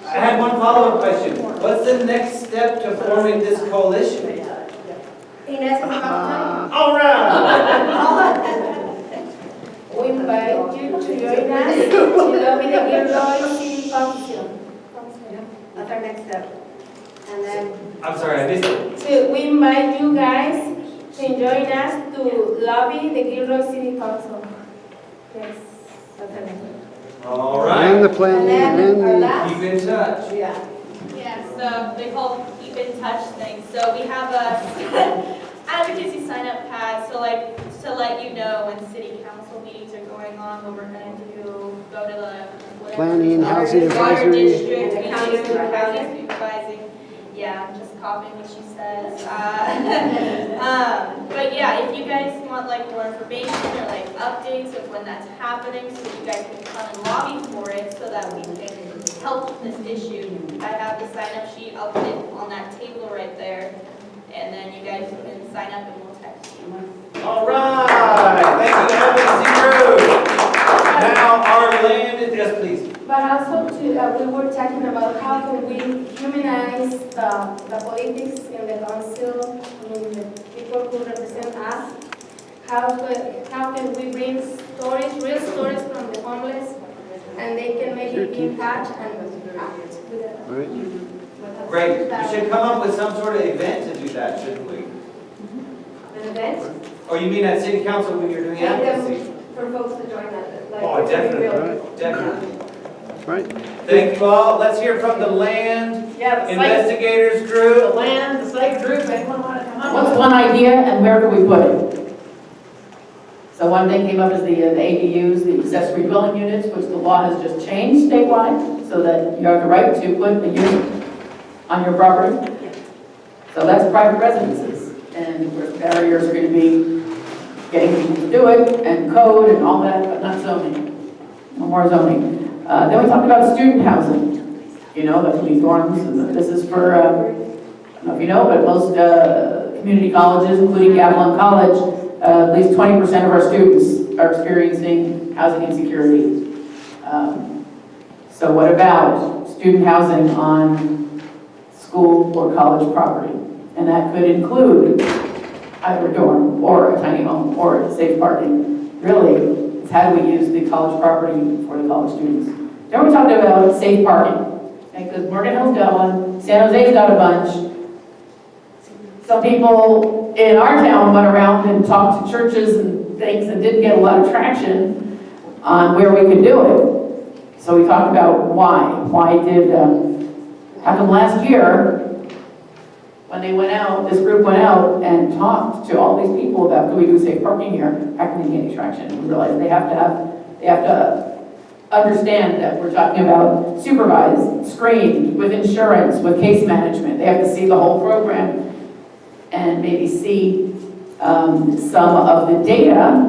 I had one follow-up question. What's the next step to forming this coalition? All right. We invite you to join us to lobby the Gilroy City Council. That's our next step. And then I'm sorry, I missed it. So we invite you guys to join us to lobby the Gilroy City Council. Yes, that's our next step. All right. And the planning and our the... last, Keep in touch. yeah. Yeah, so they call keep in touch things. So we have a advocacy sign up pad. So like to let you know when city council meetings are going on, what we're going to do, go to the whatever. Planning, housing Water advisory. district, county supervising. Yeah, I'm just copying what she says. But yeah, if you guys want like more information or like updates of when that's happening, so that you guys can come and lobby for it, so that we can helplessness issue, I have the sign-up sheet, I'll put it on that table right there, and then you guys can sign up and we'll text you. All right, thank you, advocacy group. Now, our land, yes, please. But also we were talking about how can we humanize the politics in the council, I mean, the people who represent us. How can we bring stories, real stories from the homeless, and they can maybe be in touch and act with it. Great, we should come up with some sort of event to do that, shouldn't we? An event, Or you mean at city council when you're doing make advocacy? them for folks to join us. Like, Oh, it's a definitely, real- definitely. Right. Thank you all. Let's hear from the land Yeah, the site, investigators the group. land, the site group, anyone want to come up? What's one idea and where do we put it? So one thing came up is the ADUs, the accessory dwelling units, which the law has just changed statewide, so that you have the right to put a unit on your property. So that's private residences, and where the barriers are going to be getting people to do it, and code and all that, but not zoning. No more zoning. Then we talked about student housing. You know, that could be dorms, and this is for, I don't know if you know, but most community colleges, including Gavilan College, at least 20% of our students are experiencing housing insecurity. So what about student housing on school or college property? And that could include either a dorm or a tiny home or safe parking. Really, it's how do we use the college property for the college students? Then we talked about safe parking. Because Morgan Hill's got one, San Jose's got a bunch. Some people in our town went around and talked to churches and things and didn't get a lot of traction on where we could do it. So we talked about why. How come last year, when they went out, this group went out and talked to all these people about, do we do safe parking here? How can we get any traction? We realized they have to understand that we're talking about supervised, screened, with insurance, with case management. They have to see the whole program and maybe see some of the data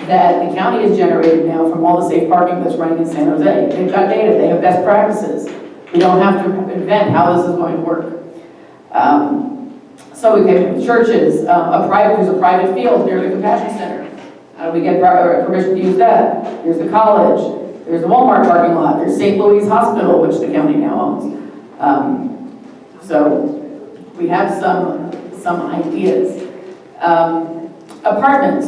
that the county has generated now from all the safe parking that's running in San Jose. They've got data, they have best practices. We don't have to invent how this is going to work. So we came with churches, there's a private field near the Compassion Center. How do we get permission to use that? There's the college, there's the Walmart parking lot, there's St. Louis Hospital, which the county now owns. So we have some ideas. Apartments,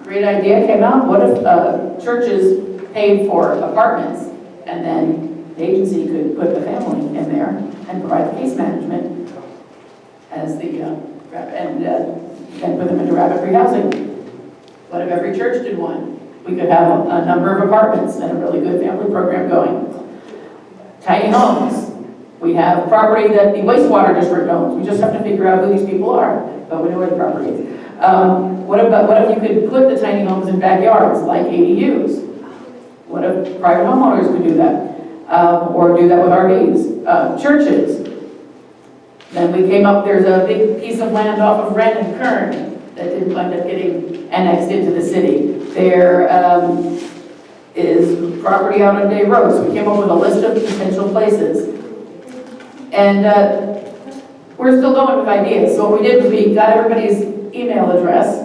great idea came out. What if churches paid for apartments and then the agency could put a family in there and provide case management as the, and put them into rapid rehousing. What if every church did one? We could have a number of apartments and a really good family program going. Tiny homes. We have property that the wastewater district owns. We just have to figure out who these people are, but we know where the property is. What if you could put the tiny homes in backyards like ADUs? What if private homeowners could do that? Or do that with RVs? Churches. Then we came up, there's a big piece of land off of Wren and Kern that didn't end up getting annexed into the city. There is property out on Day Road, so we came up with a list of potential places. And we're still going with ideas. So what we did was we got everybody's email address,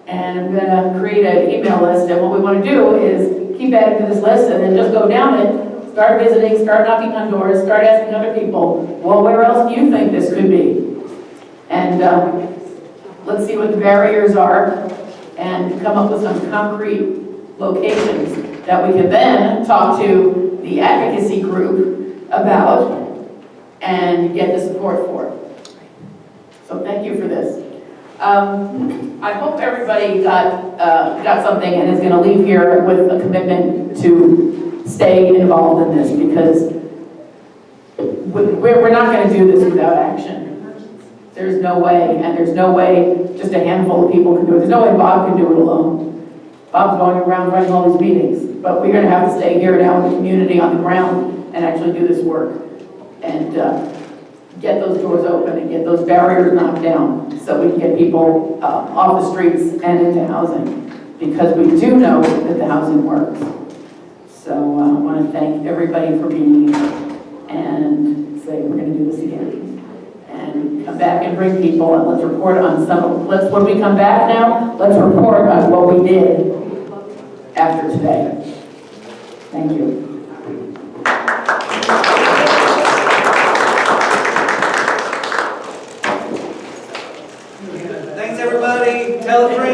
and I'm gonna create an email list, and what we wanna do is keep adding to this list and then just go down it, start visiting, start knocking on doors, start asking other people, well, where else do you think this could be? And let's see what the barriers are and come up with some concrete locations that we can then talk to the advocacy group about and get the support for. So thank you for this. I hope everybody got something and is going to leave here with a commitment to stay involved in this, because we're not going to do this without action. There's no way, and there's no way just a handful of people can do it. There's no way Bob can do it alone. Bob's going around running all these meetings, but we're going to have to stay here now in the community on the ground and actually do this work and get those doors open and get those barriers knocked down so we can get people off the streets and into housing, because we do know that the housing works. So I want to thank everybody for being here and say we're going to do this again. And come back and bring people and let's report on when we come back now, let's report on what we did after today. Thank you. Thanks, everybody. Tell a friend.